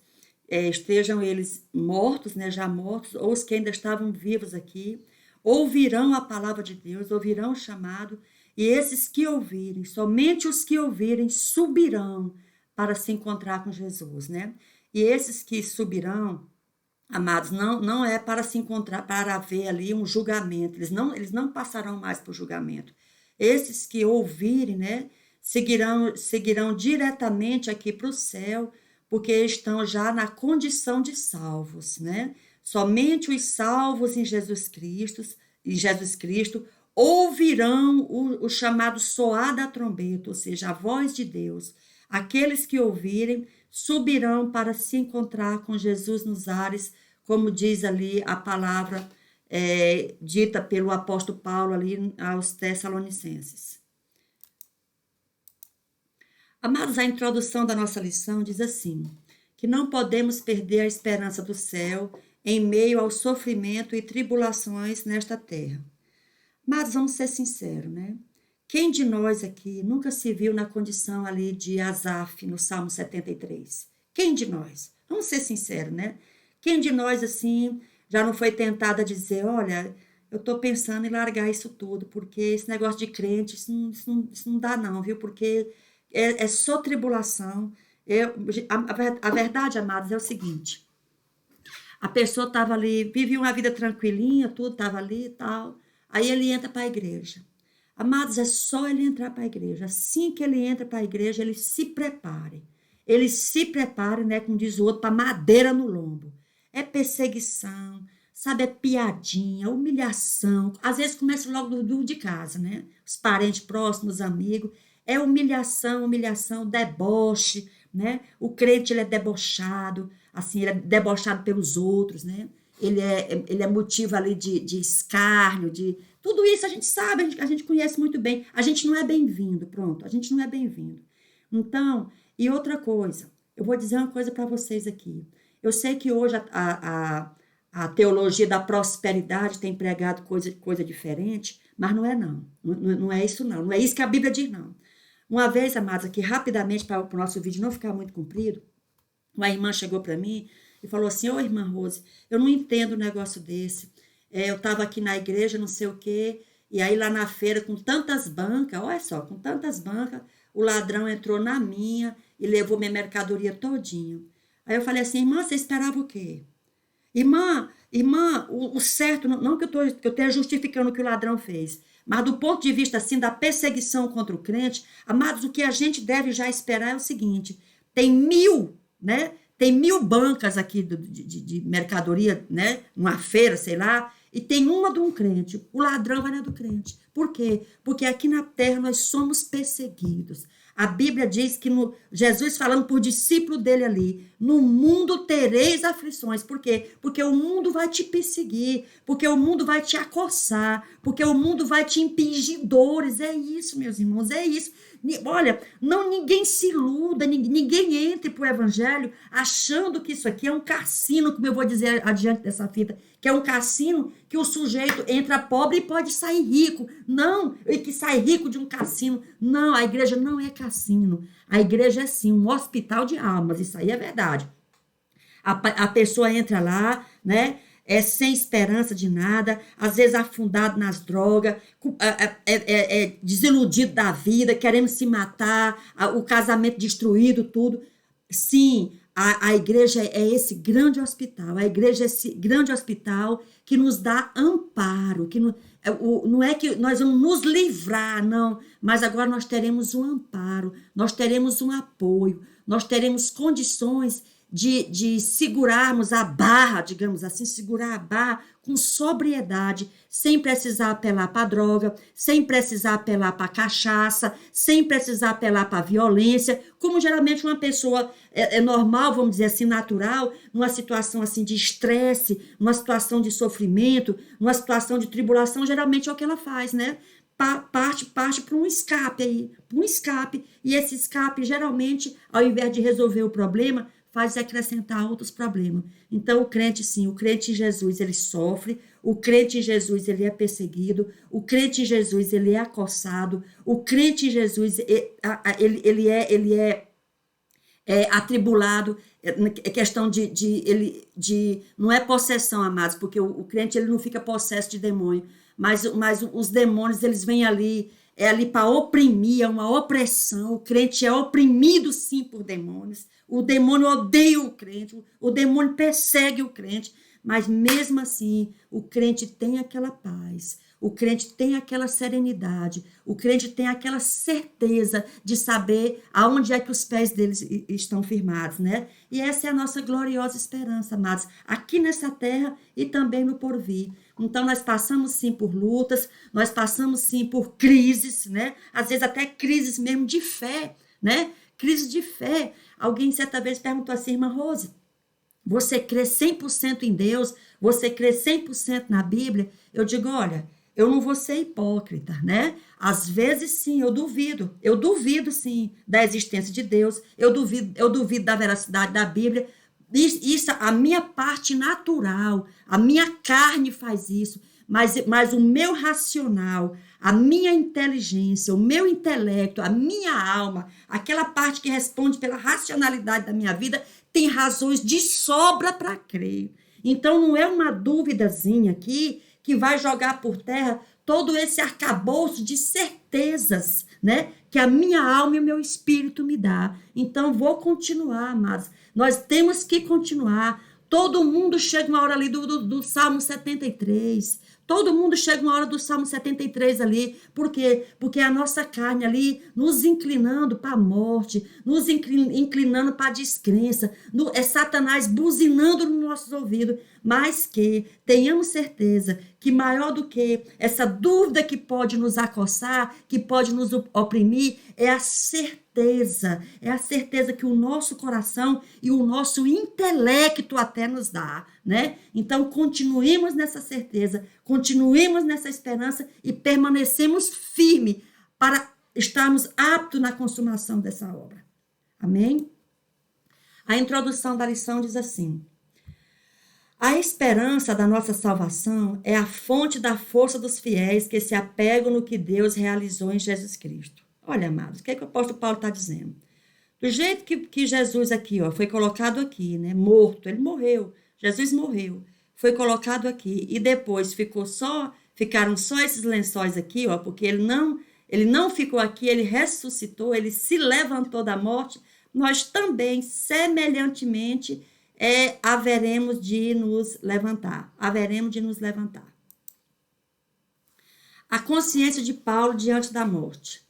estejam eles mortos, né, já mortos, ou os que ainda estavam vivos aqui, ouvirão a palavra de Deus, ouvirão o chamado, e esses que ouvirem, somente os que ouvirem, subirão para se encontrar com Jesus, né? E esses que subirão, amados, não é para se encontrar, para haver ali um julgamento, eles não passarão mais por julgamento. Esses que ouvirem, né, seguirão diretamente aqui para o céu, porque estão já na condição de salvos, né? Somente os salvos em Jesus Cristo ouvirão o chamado soar da trombeta, ou seja, a voz de Deus. Aqueles que ouvirem subirão para se encontrar com Jesus nos ares, como diz ali a palavra dita pelo apóstolo Paulo ali aos Tessalonicenses. Amados, a introdução da nossa lição diz assim, que não podemos perder a esperança do céu em meio ao sofrimento e tribulações nesta terra. Mas vamos ser sinceros, né? Quem de nós aqui nunca se viu na condição ali de Asaf, no Salmo 73? Quem de nós? Vamos ser sinceros, né? Quem de nós, assim, já não foi tentado a dizer, olha, eu estou pensando em largar isso tudo, porque esse negócio de crente, isso não dá não, viu? Porque é só tribulação. A verdade, amados, é o seguinte: a pessoa estava ali, vivia uma vida tranquilinha, tudo estava ali e tal. Aí ele entra para a igreja. Amados, é só ele entrar para a igreja. Assim que ele entra para a igreja, ele se prepare. Ele se prepare, né, como diz o outro, para madeira no lombo. É perseguição, sabe, é piadinha, humilhação. Às vezes começa logo do de casa, né? Os parentes próximos, os amigos. É humilhação, humilhação, deboche, né? O crente, ele é debochado, assim, ele é debochado pelos outros, né? Ele é motivo ali de escárnio, de... Tudo isso a gente sabe, a gente conhece muito bem. A gente não é bem-vindo, pronto, a gente não é bem-vindo. Então, e outra coisa, eu vou dizer uma coisa para vocês aqui. Eu sei que hoje a teologia da prosperidade tem pregado coisa diferente, mas não é não. Não é isso não. Não é isso que a Bíblia diz, não. Uma vez, amados, aqui rapidamente, para o nosso vídeo não ficar muito comprido, uma irmã chegou para mim e falou assim: ô irmã Rose, eu não entendo um negócio desse. Eu estava aqui na igreja, não sei o quê, e aí lá na feira, com tantas bancas, olha só, com tantas bancas, o ladrão entrou na minha e levou minha mercadoria todinha. Aí eu falei assim: irmã, você esperava o quê? Irmã, o certo, não que eu esteja justificando o que o ladrão fez, mas do ponto de vista assim da perseguição contra o crente, amados, o que a gente deve já esperar é o seguinte: tem 1000, né? Tem 1000 bancas aqui de mercadoria, né? Numa feira, sei lá, e tem uma de um crente. O ladrão vai na do crente. Por quê? Porque aqui na terra nós somos perseguidos. A Bíblia diz que Jesus falando por discípulo dele ali, no mundo tereis aflições. Por quê? Porque o mundo vai te perseguir, porque o mundo vai te acossar, porque o mundo vai te impingir dores. É isso, meus irmãos, é isso. Olha, ninguém se iluda, ninguém entre para o evangelho achando que isso aqui é um cassino, como eu vou dizer adiante dessa fita, que é um cassino que o sujeito entra pobre e pode sair rico. Não, e que sai rico de um cassino. Não, a igreja não é cassino. A igreja é sim um hospital de almas, isso aí é verdade. A pessoa entra lá, né? Sem esperança de nada, às vezes afundado nas drogas, desiludido da vida, querendo se matar, o casamento destruído, tudo. Sim, a igreja é esse grande hospital, a igreja é esse grande hospital que nos dá amparo, que não é que nós vamos nos livrar, não, mas agora nós teremos um amparo, nós teremos um apoio, nós teremos condições de segurarmos a barra, digamos assim, segurar a barra com sobriedade, sem precisar apelar para a droga, sem precisar apelar para a cachaça, sem precisar apelar para a violência, como geralmente uma pessoa é normal, vamos dizer assim, natural, numa situação assim de estresse, numa situação de sofrimento, numa situação de tribulação, geralmente é o que ela faz, né? Parte para um escape aí, e esse escape, geralmente, ao invés de resolver o problema, faz acrescentar outros problemas. Então, o crente, sim, o crente em Jesus, ele sofre, o crente em Jesus, ele é perseguido, o crente em Jesus, ele é acossado, o crente em Jesus, ele é atribulado, é questão não é possessão, amados, porque o crente, ele não fica possesso de demônio, mas os demônios, eles vêm ali, é ali para oprimir, é uma opressão, o crente é oprimido, sim, por demônios, o demônio odeia o crente, o demônio persegue o crente, mas mesmo assim, o crente tem aquela paz, o crente tem aquela serenidade, o crente tem aquela certeza de saber aonde é que os pés deles estão firmados, né? E essa é a nossa gloriosa esperança, amados, aqui nessa terra e também no porvir. Então, nós passamos sim por lutas, nós passamos sim por crises, né? Às vezes até crises mesmo de fé, né? Crise de fé. Alguém certa vez perguntou assim: irmã Rose, você crê 100% em Deus? Você crê 100% na Bíblia? Eu digo: olha, eu não vou ser hipócrita, né? Às vezes sim, eu duvido sim da existência de Deus, eu duvido da veracidade da Bíblia. Isso, a minha parte natural, a minha carne faz isso, mas o meu racional, a minha inteligência, o meu intelecto, a minha alma, aquela parte que responde pela racionalidade da minha vida, tem razões de sobra para crer. Então, não é uma duvidazinha aqui que vai jogar por terra todo esse arcabouço de certezas, né? Que a minha alma e o meu espírito me dá. Então, vou continuar, amados. Nós temos que continuar. Todo mundo chega uma hora ali do Salmo 73. Todo mundo chega uma hora do Salmo 73 ali. Por quê? Porque a nossa carne ali nos inclinando para a morte, nos inclinando para a descrença. É Satanás buzinando nos nossos ouvidos. Mas que tenhamos certeza que maior do que essa dúvida que pode nos acossar, que pode nos oprimir, é a certeza que o nosso coração e o nosso intelecto até nos dá, né? Então, continuemos nessa certeza, continuemos nessa esperança e permanecemos firmes para estarmos aptos na consumação dessa obra. Amém? A introdução da lição diz assim: a esperança da nossa salvação é a fonte da força dos fiéis que se apegam no que Deus realizou em Jesus Cristo. Olha, amados, o que é que o apóstolo Paulo está dizendo? Do jeito que Jesus aqui, ó, foi colocado aqui, né, morto, ele morreu, Jesus morreu, foi colocado aqui e depois ficaram só esses lençóis aqui, ó, porque ele não ficou aqui, ele ressuscitou, ele se levantou da morte. Nós também, semelhantemente, haveremos de nos levantar. A consciência de Paulo diante da morte.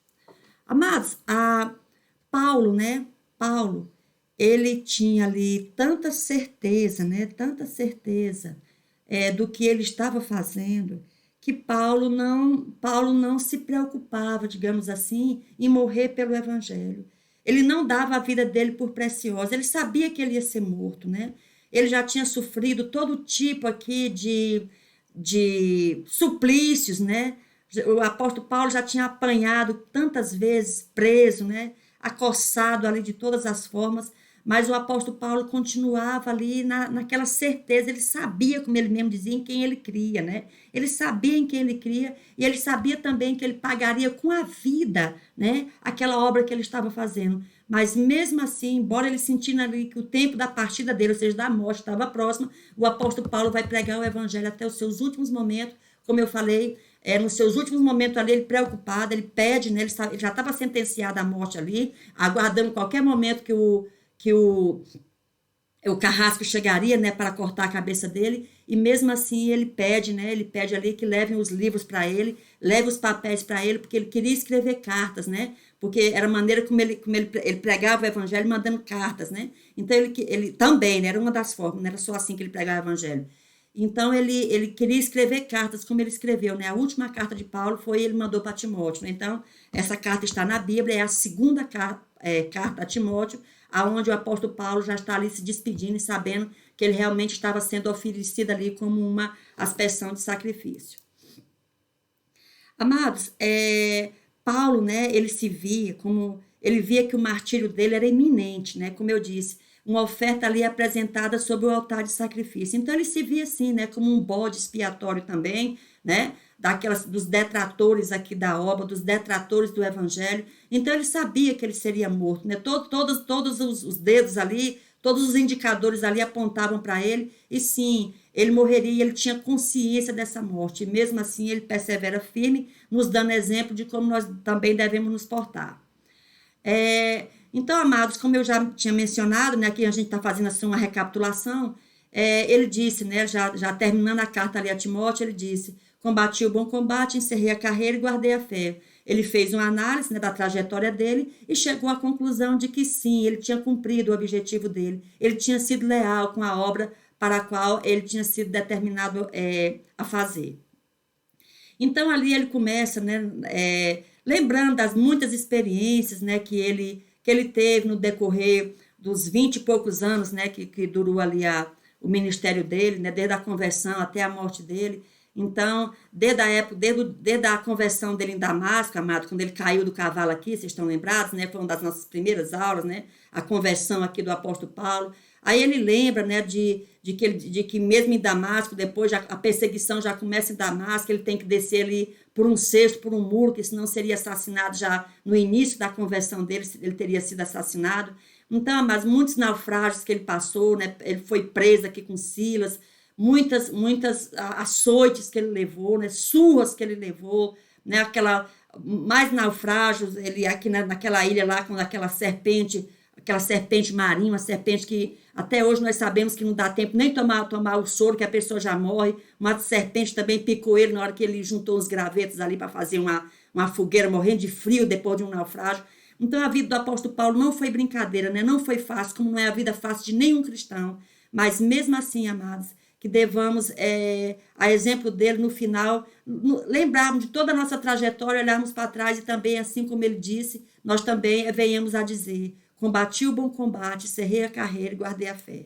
Amados, Paulo, né? Paulo, ele tinha ali tanta certeza, né? Tanta certeza do que ele estava fazendo, que Paulo não se preocupava, digamos assim, em morrer pelo evangelho. Ele não dava a vida dele por preciosa. Ele sabia que ele ia ser morto, né? Ele já tinha sofrido todo tipo aqui de suplícios, né? O apóstolo Paulo já tinha apanhado tantas vezes, preso, né? Acossado ali de todas as formas, mas o apóstolo Paulo continuava ali naquela certeza. Ele sabia, como ele mesmo dizia, em quem ele cria, né? Ele sabia em quem ele cria e ele sabia também que ele pagaria com a vida, né? Aquela obra que ele estava fazendo. Mas mesmo assim, embora ele sentindo ali que o tempo da partida dele, ou seja, da morte, estava próximo, o apóstolo Paulo vai pregar o evangelho até os seus últimos momentos, como eu falei, nos seus últimos momentos ali, ele preocupado, ele pede, né? Ele já estava sentenciado à morte ali, aguardando qualquer momento que o carrasco chegaria, né, para cortar a cabeça dele, e mesmo assim ele pede, né, ele pede ali que levem os livros para ele, levem os papéis para ele, porque ele queria escrever cartas, né, porque era a maneira como ele pregava o evangelho mandando cartas, né, então ele também, né, era uma das formas, não era só assim que ele pregava o evangelho. Então ele queria escrever cartas como ele escreveu, né, a última carta de Paulo ele mandou para Timóteo, né? Então essa carta está na Bíblia, é a segunda carta a Timóteo, aonde o apóstolo Paulo já está ali se despedindo e sabendo que ele realmente estava sendo oferecido ali como uma aspersão de sacrifício. Amados, Paulo, né, ele via que o martírio dele era iminente, né, como eu disse, uma oferta ali apresentada sobre o altar de sacrifício. Então ele se via assim, né, como um bode expiatório também, né, dos detratores aqui da obra, dos detratores do evangelho. Então ele sabia que ele seria morto, né? Todos os dedos ali, todos os indicadores ali apontavam para ele, e sim, ele morreria, ele tinha consciência dessa morte, e mesmo assim ele persevera firme, nos dando exemplo de como nós também devemos nos portar. Então, amados, como eu já tinha mencionado, né, aqui a gente está fazendo assim uma recapitulação, ele disse, né, já terminando a carta ali a Timóteo, ele disse: combati o bom combate, encerrei a carreira e guardei a fé. Ele fez uma análise, né, da trajetória dele e chegou à conclusão de que sim, ele tinha cumprido o objetivo dele, ele tinha sido leal com a obra para a qual ele tinha sido determinado a fazer. Então ali ele começa, né, lembrando das muitas experiências, né, que ele teve no decorrer dos 20 e poucos anos, né, que durou ali o ministério dele, né, desde a conversão até a morte dele. Então, desde a conversão dele em Damasco, amado, quando ele caiu do cavalo aqui, vocês estão lembrados, né? Foi uma das nossas primeiras aulas, né? A conversão aqui do apóstolo Paulo. Aí ele lembra, né, de que mesmo em Damasco, depois a perseguição já começa em Damasco, ele tem que descer ali por um cesto, por um muro, que senão seria assassinado já no início da conversão dele, ele teria sido assassinado. Então, mas muitos naufrágios que ele passou, né? Ele foi preso aqui com Silas, muitas açoites que ele levou, né, surras que ele levou, né, mais naufrágios, ele aqui naquela ilha lá, com aquela serpente marinha, uma serpente que até hoje nós sabemos que não dá tempo nem tomar o soro, que a pessoa já morre. Uma serpente também picou ele na hora que ele juntou os gravetos ali para fazer uma fogueira, morrendo de frio depois de um naufrágio. Então a vida do apóstolo Paulo não foi brincadeira, né? Não foi fácil, como não é a vida fácil de nenhum cristão. Mas mesmo assim, amados, que devamos, a exemplo dele, no final, lembrarmos de toda a nossa trajetória, olharmos para trás e também, assim como ele disse, nós também venhamos a dizer: combati o bom combate, cerrei a carreira e guardei a fé.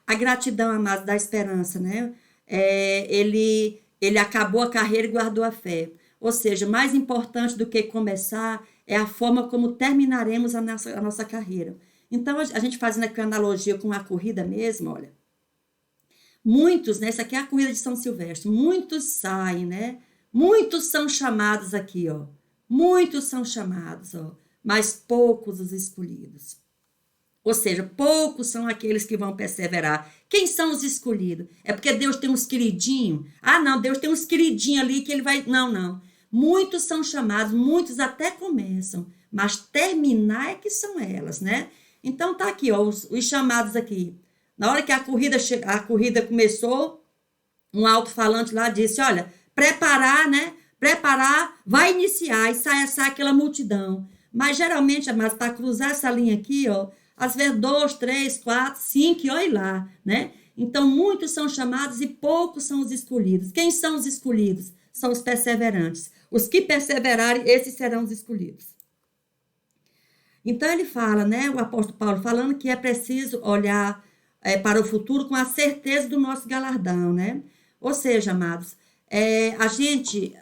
A gratidão, amados, da esperança, né? Ele acabou a carreira e guardou a fé. Ou seja, mais importante do que começar é a forma como terminaremos a nossa carreira. Então, a gente fazendo aqui uma analogia com a corrida mesmo, olha. Muitos, né? Essa aqui é a corrida de São Silvestre. Muitos saem, né? Muitos são chamados aqui, ó. Muitos são chamados, ó. Mas poucos os escolhidos. Ou seja, poucos são aqueles que vão perseverar. Quem são os escolhidos? É porque Deus tem uns queridinhos? Ah, não, Deus tem uns queridinhos ali que ele vai... Não, não. Muitos são chamados, muitos até começam, mas terminar é que são elas, né? Então tá aqui, ó, os chamados aqui. Na hora que a corrida começou, um alto-falante lá disse: olha, preparar, né? Preparar, vai iniciar, e sai aquela multidão. Mas geralmente, amados, para cruzar essa linha aqui, ó, às vezes 2, 3, 4, 5, e olha lá, né? Então, muitos são chamados e poucos são os escolhidos. Quem são os escolhidos? São os perseverantes. Os que perseverarem, esses serão os escolhidos. Então, ele fala, né, o apóstolo Paulo, falando que é preciso olhar para o futuro com a certeza do nosso galardão, né? Ou seja, amados,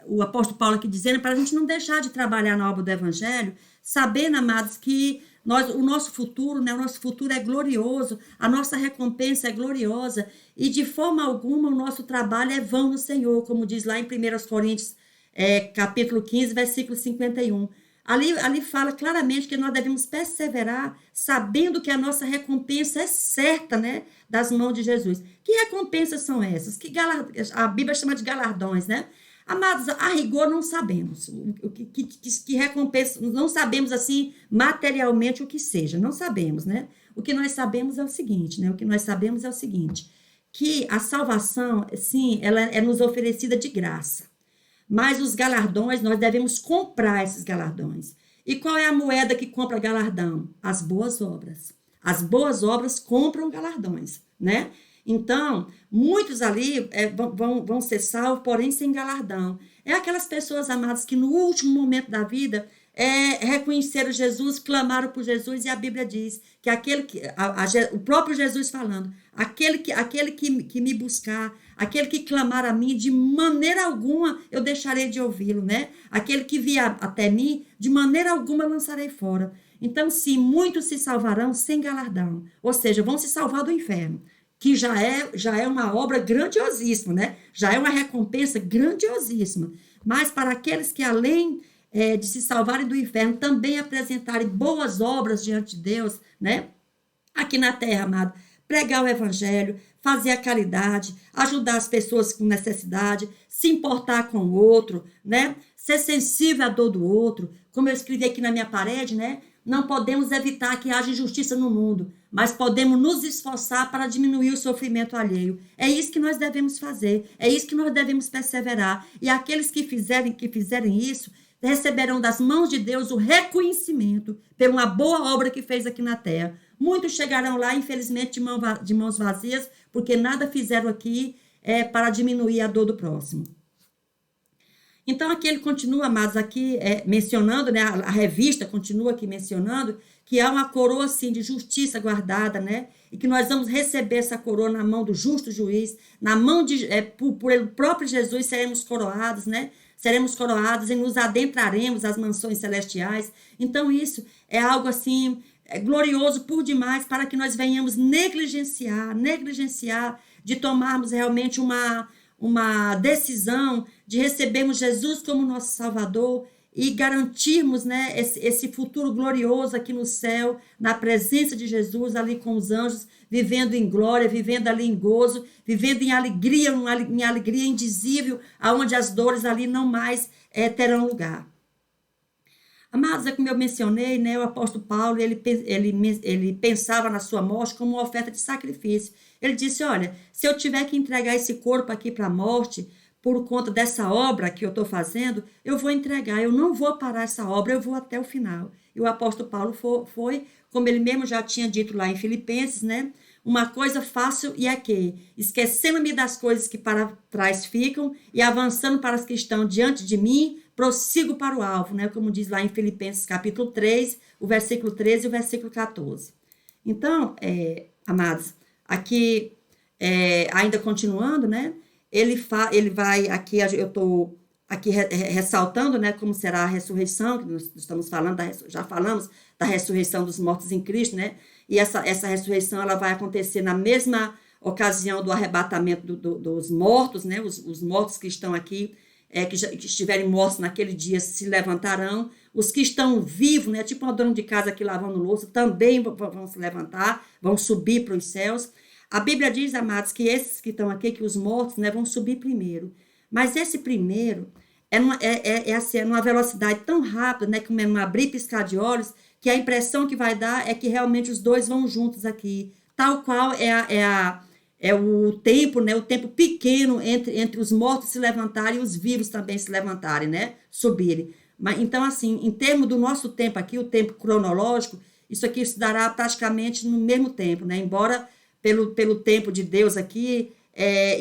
o apóstolo Paulo aqui dizendo para a gente não deixar de trabalhar na obra do evangelho, sabendo, amados, que o nosso futuro, né, o nosso futuro é glorioso, a nossa recompensa é gloriosa, e de forma alguma o nosso trabalho é vão no Senhor, como diz lá em 1 Coríntios, capítulo 15, versículo 51. Ali fala claramente que nós devemos perseverar, sabendo que a nossa recompensa é certa, né, das mãos de Jesus. Que recompensas são essas? A Bíblia chama de galardões, né? Amados, a rigor não sabemos que recompensa, não sabemos assim materialmente o que seja, não sabemos, né? O que nós sabemos é o seguinte, né? Que a salvação, sim, ela é nos oferecida de graça. Mas os galardões, nós devemos comprar esses galardões. E qual é a moeda que compra galardão? As boas obras. As boas obras compram galardões, né? Então, muitos ali vão ser salvos, porém sem galardão. É aquelas pessoas, amadas, que no último momento da vida reconheceram Jesus, clamaram por Jesus, e a Bíblia diz que o próprio Jesus falando, aquele que me buscar, aquele que clamar a mim, de maneira alguma eu deixarei de ouvi-lo, né? Aquele que vier até mim, de maneira alguma eu lançarei fora. Então, sim, muitos se salvarão sem galardão, ou seja, vão se salvar do inferno, que já é uma obra grandiosíssima, né? Já é uma recompensa grandiosíssima. Mas para aqueles que, além de se salvarem do inferno, também apresentarem boas obras diante de Deus, né? Aqui na terra, amado, pregar o evangelho, fazer a caridade, ajudar as pessoas com necessidade, se importar com o outro, né? Ser sensível à dor do outro. Como eu escrevi aqui na minha parede, né? Não podemos evitar que haja injustiça no mundo, mas podemos nos esforçar para diminuir o sofrimento alheio. É isso que nós devemos fazer, é isso que nós devemos perseverar. E aqueles que fizerem isso, receberão das mãos de Deus o reconhecimento por uma boa obra que fez aqui na terra. Muitos chegarão lá, infelizmente, de mãos vazias, porque nada fizeram aqui para diminuir a dor do próximo. Então, aqui ele continua, amados, aqui mencionando, né, a revista continua aqui mencionando que há uma coroa, assim, de justiça guardada, né, e que nós vamos receber essa coroa na mão do justo juiz, na mão por ele próprio Jesus seremos coroados, né, seremos coroados e nos adentraremos às mansões celestiais. Então, isso é algo, assim, glorioso por demais para que nós venhamos negligenciar de tomarmos realmente uma decisão de recebermos Jesus como nosso Salvador e garantirmos, né, esse futuro glorioso aqui no céu, na presença de Jesus, ali com os anjos, vivendo em glória, vivendo ali em gozo, vivendo em alegria, em alegria indizível, aonde as dores ali não mais terão lugar. Amados, é como eu mencionei, né, o apóstolo Paulo, ele pensava na sua morte como uma oferta de sacrifício. Ele disse, olha, se eu tiver que entregar esse corpo aqui para a morte, por conta dessa obra que eu estou fazendo, eu vou entregar, eu não vou parar essa obra, eu vou até o final. E o apóstolo Paulo foi, como ele mesmo já tinha dito lá em Filipenses, né, uma coisa fácil e é que, esquecendo-me das coisas que para trás ficam e avançando para as que estão diante de mim, prossigo para o alvo, né? Como diz lá em Filipenses capítulo 3, o versículo 13 e o versículo 14. Então, amados, aqui, ainda continuando, né? Ele vai, aqui eu estou aqui ressaltando, né, como será a ressurreição, que nós estamos falando, já falamos da ressurreição dos mortos em Cristo, né? E essa ressurreição ela vai acontecer na mesma ocasião do arrebatamento dos mortos, né? Os mortos que estão aqui, que estiverem mortos naquele dia se levantarão. Os que estão vivos, né, tipo uma dona de casa aqui lavando louça, também vão se levantar, vão subir para os céus. A Bíblia diz, amados, que esses que estão aqui, que os mortos, né, vão subir primeiro. Mas esse primeiro assim, numa velocidade tão rápida, né, como é num abrir e piscar de olhos, que a impressão que vai dar é que realmente os dois vão juntos aqui, tal qual o tempo, né, o tempo pequeno entre os mortos se levantarem e os vivos também se levantarem, né, subirem. Mas, então, assim, em termos do nosso tempo aqui, o tempo cronológico, isso aqui se dará praticamente no mesmo tempo, né, embora pelo tempo de Deus aqui,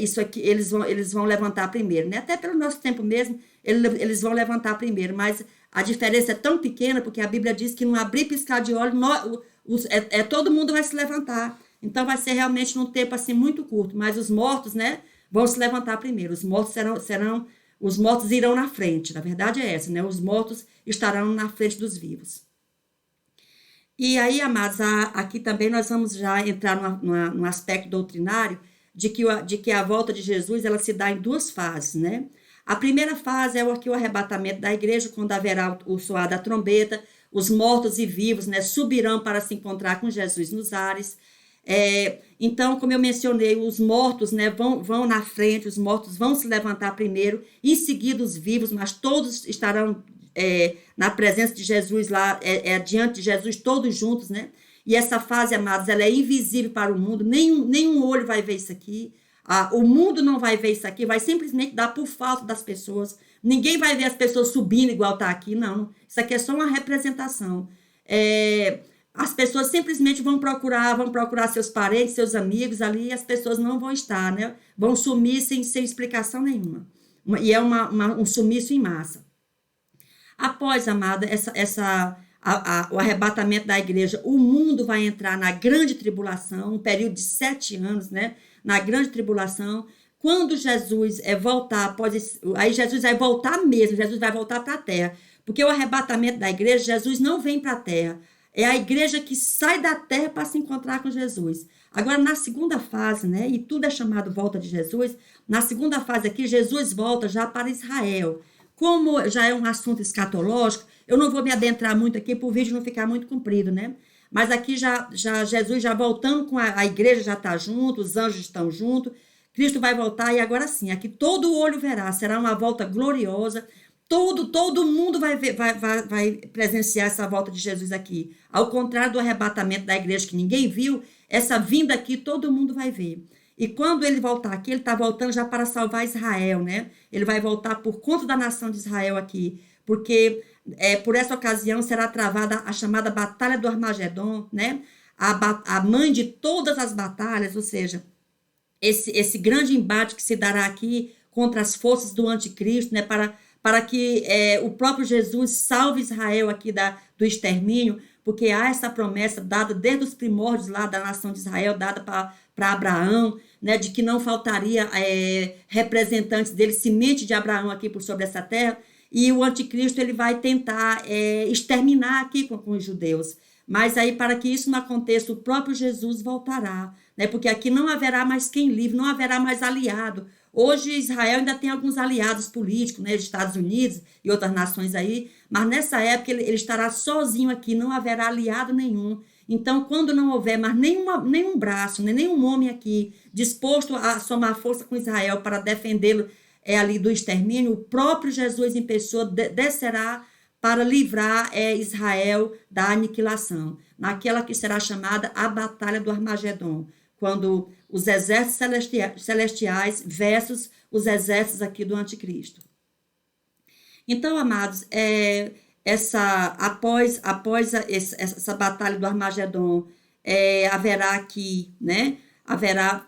isso aqui eles vão levantar primeiro, né, até pelo nosso tempo mesmo, eles vão levantar primeiro, mas a diferença é tão pequena, porque a Bíblia diz que no abrir e piscar de olho, todo mundo vai se levantar. Então, vai ser realmente num tempo assim muito curto, mas os mortos, né, vão se levantar primeiro. Os mortos os mortos irão na frente. Na verdade é essa, né? Os mortos estarão na frente dos vivos. E aí, amados, aqui também nós vamos já entrar num aspecto doutrinário de que a volta de Jesus ela se dá em duas fases, né? A primeira fase é o arrebatamento da igreja, quando haverá o soar da trombeta, os mortos e vivos, né, subirão para se encontrar com Jesus nos ares. Então, como eu mencionei, os mortos, né, vão na frente, os mortos vão se levantar primeiro, em seguida os vivos, mas todos estarão na presença de Jesus lá, diante de Jesus, todos juntos, né? E essa fase, amados, ela é invisível para o mundo, nenhum olho vai ver isso aqui, o mundo não vai ver isso aqui, vai simplesmente dar por falta das pessoas, ninguém vai ver as pessoas subindo igual está aqui, não, isso aqui é só uma representação. As pessoas simplesmente vão procurar seus parentes, seus amigos ali, e as pessoas não vão estar, né? Vão sumir sem explicação nenhuma. E é um sumiço em massa. Após, amada, o arrebatamento da igreja, o mundo vai entrar na grande tribulação, um período de 7 anos, né? Na grande tribulação. Quando Jesus voltar, aí Jesus vai voltar mesmo, Jesus vai voltar para a terra. Porque o arrebatamento da igreja, Jesus não vem para a terra. É a igreja que sai da terra para se encontrar com Jesus. Agora, na segunda fase, né, e tudo é chamado volta de Jesus, na segunda fase aqui, Jesus volta já para Israel. Como já é um assunto escatológico, eu não vou me adentrar muito aqui para o vídeo não ficar muito comprido, né? Mas aqui já Jesus já voltando com a igreja já está junto, os anjos estão juntos, Cristo vai voltar e agora sim, aqui todo olho verá, será uma volta gloriosa. Todo mundo vai presenciar essa volta de Jesus aqui. Ao contrário do arrebatamento da igreja que ninguém viu, essa vinda aqui todo mundo vai ver. E quando ele voltar aqui, ele está voltando já para salvar Israel, né? Ele vai voltar por conta da nação de Israel aqui, porque por essa ocasião será travada a chamada Batalha do Armagedon, né? A mãe de todas as batalhas, ou seja, esse grande embate que se dará aqui contra as forças do anticristo, né? Para que o próprio Jesus salve Israel aqui do extermínio, porque há essa promessa dada desde os primórdios lá da nação de Israel, dada para Abraão, né, de que não faltaria representantes dele, semente de Abraão aqui por sobre essa terra, e o anticristo ele vai tentar exterminar aqui com os judeus. Mas aí, para que isso não aconteça, o próprio Jesus voltará, né, porque aqui não haverá mais quem livre, não haverá mais aliado, Hoje Israel ainda tem alguns aliados políticos, né, Estados Unidos e outras nações aí, mas nessa época ele estará sozinho aqui, não haverá aliado nenhum. Então, quando não houver mais nenhum braço, né, nenhum homem aqui disposto a somar força com Israel para defendê-lo ali do extermínio, o próprio Jesus em pessoa descerá para livrar Israel da aniquilação, naquela que será chamada a Batalha do Armagedon, quando os exércitos celestiais versus os exércitos aqui do anticristo. Então, amados, após essa batalha do Armagedon, haverá aqui, né?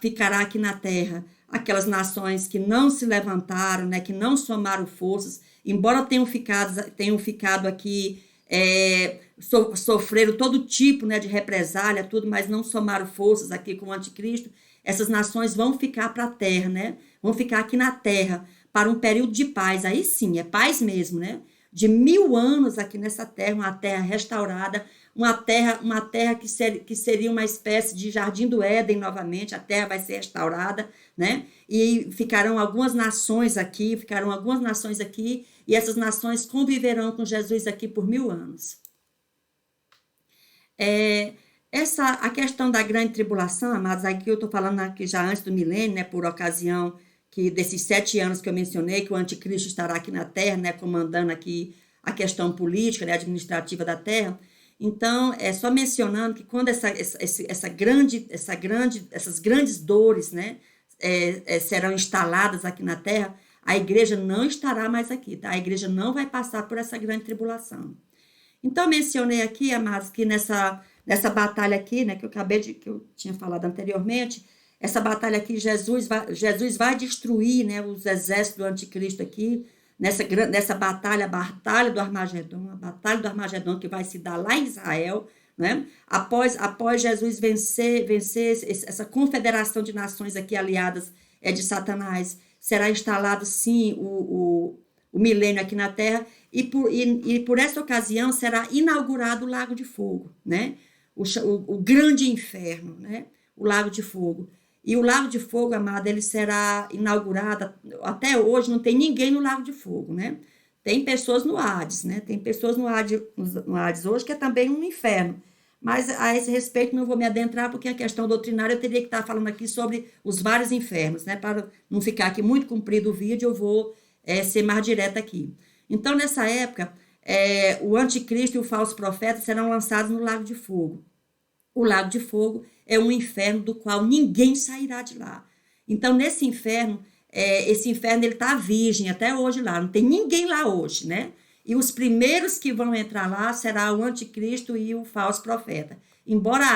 Ficará aqui na terra aquelas nações que não se levantaram, né? Que não somaram forças, embora tenham ficado aqui, sofreram todo tipo, né, de represália, tudo, mas não somaram forças aqui com o anticristo. Essas nações vão ficar para a terra, né? Vão ficar aqui na terra para um período de paz. Aí sim, é paz mesmo, né? De 1000 anos aqui nessa terra, uma terra restaurada, uma terra que seria uma espécie de jardim do Éden novamente. A terra vai ser restaurada, né? E ficarão algumas nações aqui, e essas nações conviverão com Jesus aqui por 1000 anos. A questão da grande tribulação, amados, aqui eu estou falando aqui já antes do milênio, né, por ocasião desses 7 anos que eu mencionei, que o anticristo estará aqui na terra, né, comandando aqui a questão política, né, administrativa da terra. Então, só mencionando que quando essas grandes dores, né, serão instaladas aqui na terra, a igreja não estará mais aqui, tá? A igreja não vai passar por essa grande tribulação. Então, mencionei aqui, amados, que nessa batalha aqui, né, que eu tinha falado anteriormente, essa batalha aqui, Jesus vai destruir, né, os exércitos do anticristo aqui, nessa batalha, a batalha do Armagedon, que vai se dar lá em Israel, né? Após Jesus vencer essa confederação de nações aqui aliadas de Satanás, será instalado, sim, o milênio aqui na terra, e por essa ocasião será inaugurado o Lago de Fogo, né? O grande inferno, né? O Lago de Fogo. E o Lago de Fogo, amado, ele será inaugurado, até hoje não tem ninguém no Lago de Fogo, né? Tem pessoas no Hades, né? Tem pessoas no Hades hoje, que é também um inferno. Mas a esse respeito não vou me adentrar, porque a questão doutrinária eu teria que estar falando aqui sobre os vários infernos, né? Para não ficar aqui muito comprido o vídeo, eu vou ser mais direta aqui. Então, nessa época, o anticristo e o falso profeta serão lançados no Lago de Fogo. O Lago de Fogo é um inferno do qual ninguém sairá de lá. Então, nesse inferno, esse inferno ele está virgem até hoje lá, não tem ninguém lá hoje, né? E os primeiros que vão entrar lá será o anticristo e o falso profeta. Embora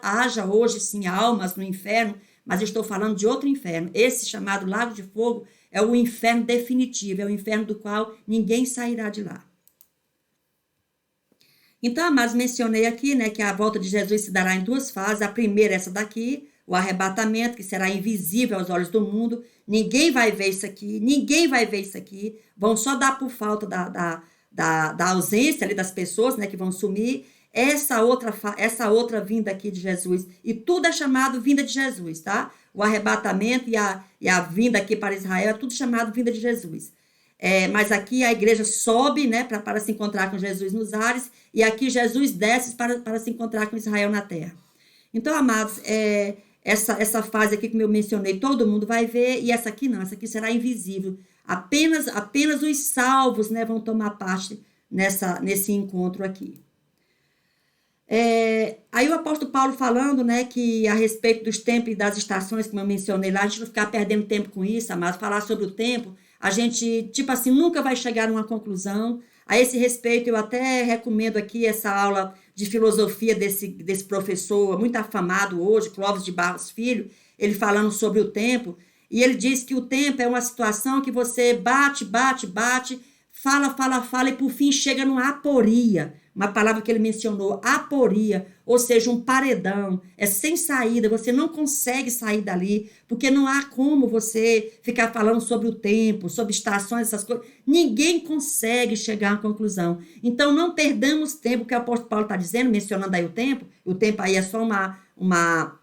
haja hoje, sim, almas no inferno, mas eu estou falando de outro inferno. Esse chamado Lago de Fogo é o inferno definitivo, é o inferno do qual ninguém sairá de lá. Então, amados, mencionei aqui, né, que a volta de Jesus se dará em 2 fases. A primeira, essa daqui, o arrebatamento, que será invisível aos olhos do mundo. Ninguém vai ver isso aqui. Vão só dar por falta da ausência ali das pessoas, né, que vão sumir. Essa outra vinda aqui de Jesus. E tudo é chamado vinda de Jesus, tá? O arrebatamento e a vinda aqui para Israel é tudo chamado vinda de Jesus. Mas aqui a igreja sobe, né, para se encontrar com Jesus nos ares, e aqui Jesus desce para se encontrar com Israel na terra. Então, amados, essa fase aqui que eu mencionei, todo mundo vai ver, e essa aqui não, essa aqui será invisível. Apenas os salvos, né, vão tomar parte nesse encontro aqui. Aí o apóstolo Paulo falando, né, que a respeito dos tempos e das estações, como eu mencionei lá, a gente não ficar perdendo tempo com isso, amados, falar sobre o tempo, a gente, tipo assim, nunca vai chegar numa conclusão. A esse respeito, eu até recomendo aqui essa aula de filosofia desse professor muito afamado hoje, Clóvis de Barros Filho, ele falando sobre o tempo, e ele diz que o tempo é uma situação que você bate, fala, e por fim chega numa aporia, uma palavra que ele mencionou, aporia, ou seja, um paredão, sem saída, você não consegue sair dali, porque não há como você ficar falando sobre o tempo, sobre estações, essas coisas, ninguém consegue chegar a uma conclusão. Então, não perdamos tempo, que o apóstolo Paulo está dizendo, mencionando aí o tempo aí é só uma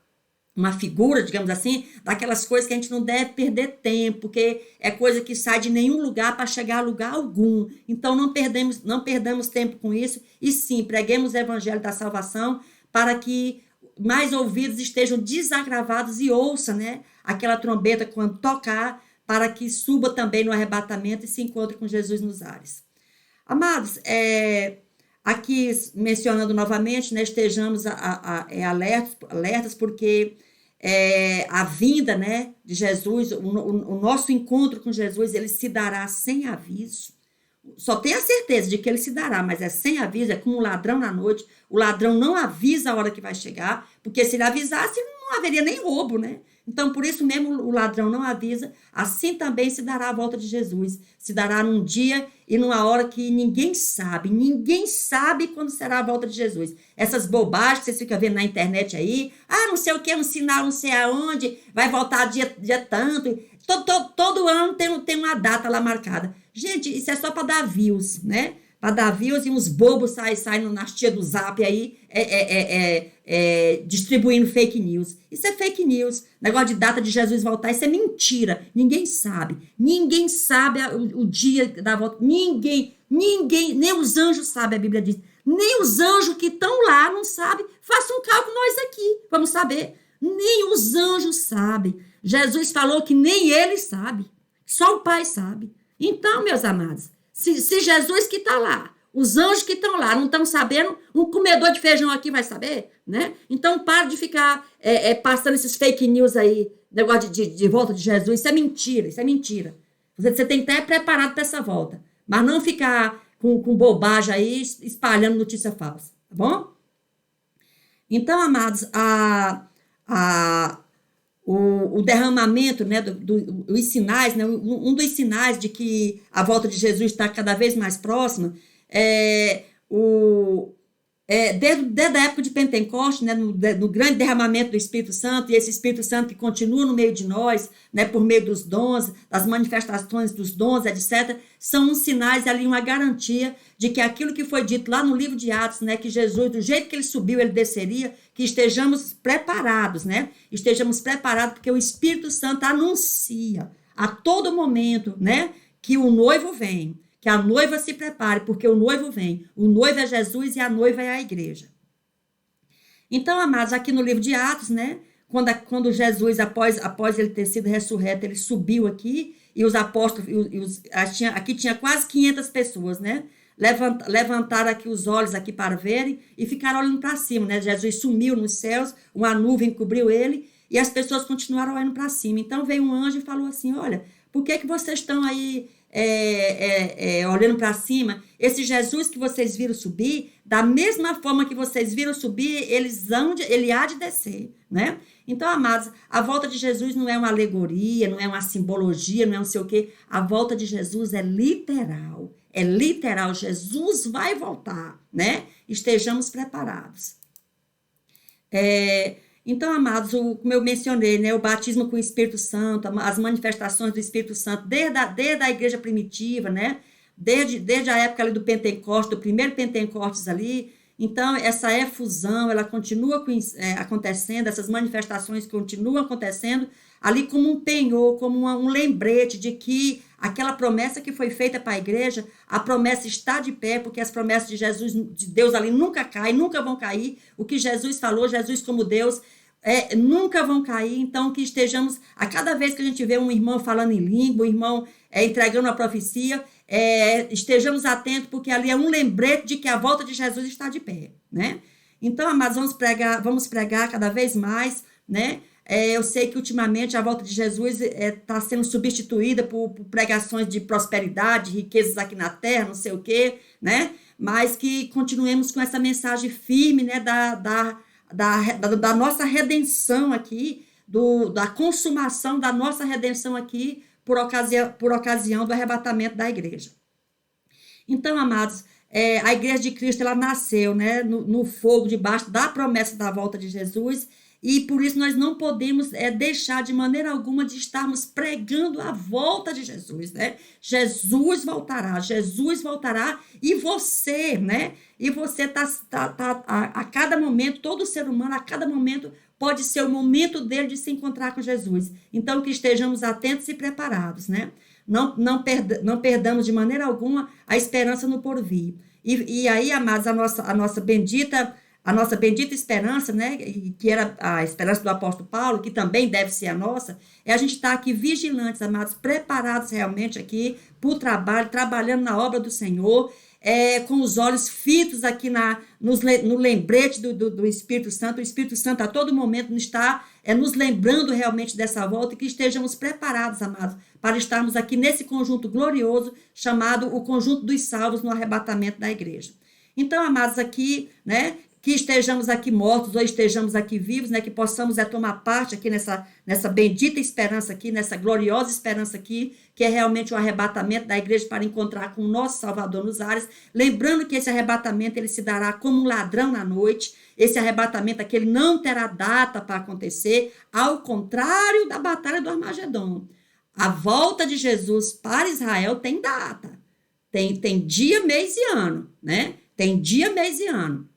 uma figura, digamos assim, daquelas coisas que a gente não deve perder tempo, porque é coisa que sai de nenhum lugar para chegar a lugar algum. Então não perdamos tempo com isso, e sim, preguemos o evangelho da salvação para que mais ouvidos estejam desagravados e ouçam, né, aquela trombeta quando tocar, para que suba também no arrebatamento e se encontre com Jesus nos ares. Amados, aqui mencionando novamente, né, estejamos alertas, porque a vinda, né, de Jesus, o nosso encontro com Jesus, ele se dará sem aviso. Só tem a certeza de que ele se dará, mas é sem aviso, é como um ladrão na noite. O ladrão não avisa a hora que vai chegar, porque se ele avisasse, não haveria nem roubo, né? Então, por isso mesmo, o ladrão não avisa, assim também se dará a volta de Jesus. Se dará num dia e numa hora que ninguém sabe quando será a volta de Jesus. Essas bobagens que vocês ficam vendo na internet aí, não sei o que, um sinal não sei aonde, vai voltar dia tanto. Todo ano tem uma data lá marcada. Gente, isso é só para dar views, né? Para dar views, e uns bobos saem nas tias do Zap aí, distribuindo fake news. Isso é fake news. Negócio de data de Jesus voltar, isso é mentira. Ninguém sabe. Ninguém sabe o dia da volta. Ninguém, nem os anjos sabem, a Bíblia diz. Nem os anjos que estão lá não sabem. Faça um cálculo nós aqui, vamos saber. Nem os anjos sabem. Jesus falou que nem ele sabe. Só o Pai sabe. Então, meus amados, se Jesus que está lá, os anjos que estão lá não estão sabendo, um comedor de feijão aqui vai saber, né? Então, para de ficar passando esses fake news aí, negócio de volta de Jesus. Isso é mentira. Você tem que estar preparado para essa volta, mas não ficar com bobagem aí, espalhando notícia falsa, tá bom? Então, amados, o derramamento, né, os sinais, né, um dos sinais de que a volta de Jesus está cada vez mais próxima desde a época de Pentecostes, né, no grande derramamento do Espírito Santo, e esse Espírito Santo que continua no meio de nós, né, por meio dos dons, das manifestações dos dons, etc., são uns sinais ali, uma garantia de que aquilo que foi dito lá no livro de Atos, né, que Jesus, do jeito que ele subiu, ele desceria, que estejamos preparados, né? Estejamos preparados, porque o Espírito Santo anuncia a todo momento, né, que o noivo vem, que a noiva se prepare, porque o noivo vem. O noivo é Jesus e a noiva é a igreja. Então, amados, aqui no livro de Atos, né, quando Jesus, após ele ter sido ressurreto, ele subiu aqui, e os apóstolos, aqui tinha quase 500 pessoas, né? Levantaram aqui os olhos aqui para verem e ficaram olhando para cima, né? Jesus sumiu nos céus, uma nuvem cobriu ele e as pessoas continuaram olhando para cima. Então veio um anjo e falou assim: olha, por que vocês estão aí olhando para cima? Esse Jesus que vocês viram subir, da mesma forma que vocês viram subir, ele há de descer, né? Então, amados, a volta de Jesus não é uma alegoria, não é uma simbologia, não é não sei o quê. A volta de Jesus é literal. É literal. Jesus vai voltar, né? Estejamos preparados. Então, amados, como eu mencionei, né, o batismo com o Espírito Santo, as manifestações do Espírito Santo, desde a igreja primitiva, né? Desde a época ali do Pentecostes, do primeiro Pentecostes ali. Então, essa efusão, ela continua acontecendo, essas manifestações continuam acontecendo, ali como um penhor, como um lembrete de que aquela promessa que foi feita para a igreja, a promessa está de pé, porque as promessas de Jesus, de Deus ali nunca caem, nunca vão cair. O que Jesus falou, Jesus como Deus, nunca vão cair. Então, que estejamos, a cada vez que a gente vê um irmão falando em língua, um irmão entregando a profecia, estejamos atentos, porque ali é um lembrete de que a volta de Jesus está de pé, né? Então, amados, vamos pregar cada vez mais, né? Eu sei que ultimamente a volta de Jesus está sendo substituída por pregações de prosperidade, riquezas aqui na terra, não sei o quê, né? Mas que continuemos com essa mensagem firme, né? Da nossa redenção aqui, da consumação da nossa redenção aqui, por ocasião do arrebatamento da igreja. Então, amados, a igreja de Cristo, ela nasceu, né, no fogo, debaixo da promessa da volta de Jesus, e por isso nós não podemos deixar de maneira alguma de estarmos pregando a volta de Jesus, né? Jesus voltará, e você, né? E você tá a cada momento, todo ser humano, a cada momento, pode ser o momento dele de se encontrar com Jesus. Então, que estejamos atentos e preparados, né? Não perdamos de maneira alguma a esperança no porvir. E aí, amados, a nossa bendita esperança, né, que era a esperança do apóstolo Paulo, que também deve ser a nossa, é a gente estar aqui vigilantes, amados, preparados realmente aqui para o trabalho, trabalhando na obra do Senhor, com os olhos fitos aqui no lembrete do Espírito Santo. O Espírito Santo a todo momento está nos lembrando realmente dessa volta, e que estejamos preparados, amados, para estarmos aqui nesse conjunto glorioso chamado o conjunto dos salvos no arrebatamento da igreja. Então, amados, aqui, né, que estejamos aqui mortos ou estejamos aqui vivos, né, que possamos tomar parte aqui nessa bendita esperança aqui, nessa gloriosa esperança aqui, que é realmente o arrebatamento da igreja para encontrar com o nosso Salvador nos ares, lembrando que esse arrebatamento ele se dará como um ladrão na noite. Esse arrebatamento aqui ele não terá data para acontecer, ao contrário da batalha do Armagedon. A volta de Jesus para Israel tem data, tem dia, mês e ano, né? Tem dia, mês e ano.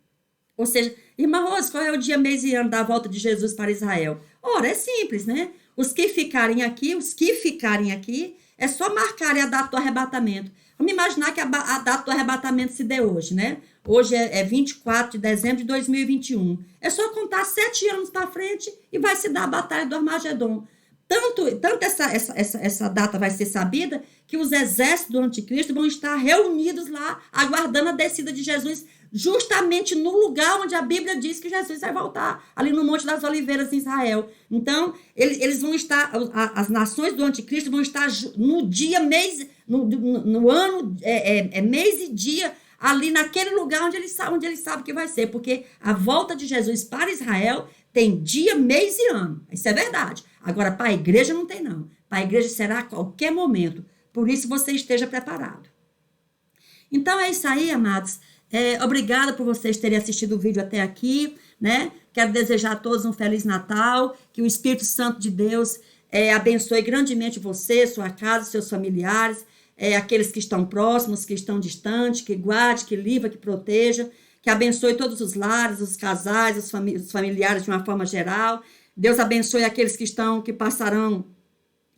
Ou seja, irmã Rose, qual é o dia, mês e ano da volta de Jesus para Israel? Ora, é simples, né? Os que ficarem aqui, é só marcarem a data do arrebatamento. Vamos imaginar que a data do arrebatamento se dê hoje, né? Hoje é 24 de dezembro de 2021. É só contar 7 anos para frente e vai se dar a batalha do Armagedon. Tanto essa data vai ser sabida que os exércitos do anticristo vão estar reunidos lá, aguardando a descida de Jesus, justamente no lugar onde a Bíblia diz que Jesus vai voltar, ali no Monte das Oliveiras, em Israel. Então, eles vão estar, as nações do anticristo vão estar no dia, mês, no ano, mês e dia, ali naquele lugar onde eles sabem que vai ser, porque a volta de Jesus para Israel tem dia, mês e ano. Isso é verdade. Agora, para a igreja não tem, não. Para a igreja será a qualquer momento. Por isso, você esteja preparado. Então, é isso aí, amados. Obrigada por vocês terem assistido o vídeo até aqui, né? Quero desejar a todos um Feliz Natal, que o Espírito Santo de Deus abençoe grandemente você, sua casa, seus familiares, aqueles que estão próximos, que estão distantes, que guarde, que livre, que proteja, que abençoe todos os lares, os casais, os familiares de uma forma geral. Deus abençoe aqueles que passarão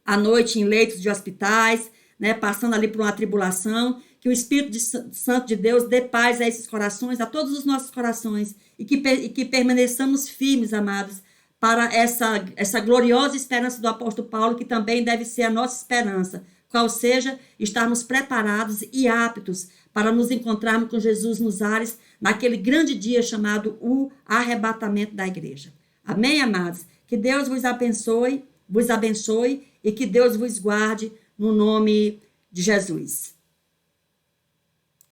a noite em leitos de hospitais, né, passando ali por uma tribulação. Que o Espírito Santo de Deus dê paz a esses corações, a todos os nossos corações, e que permaneçamos firmes, amados, para essa gloriosa esperança do apóstolo Paulo, que também deve ser a nossa esperança, qual seja, estarmos preparados e aptos para nos encontrarmos com Jesus nos ares, naquele grande dia chamado o arrebatamento da igreja. Amém, amados? Que Deus vos abençoe e que Deus vos guarde no nome de Jesus.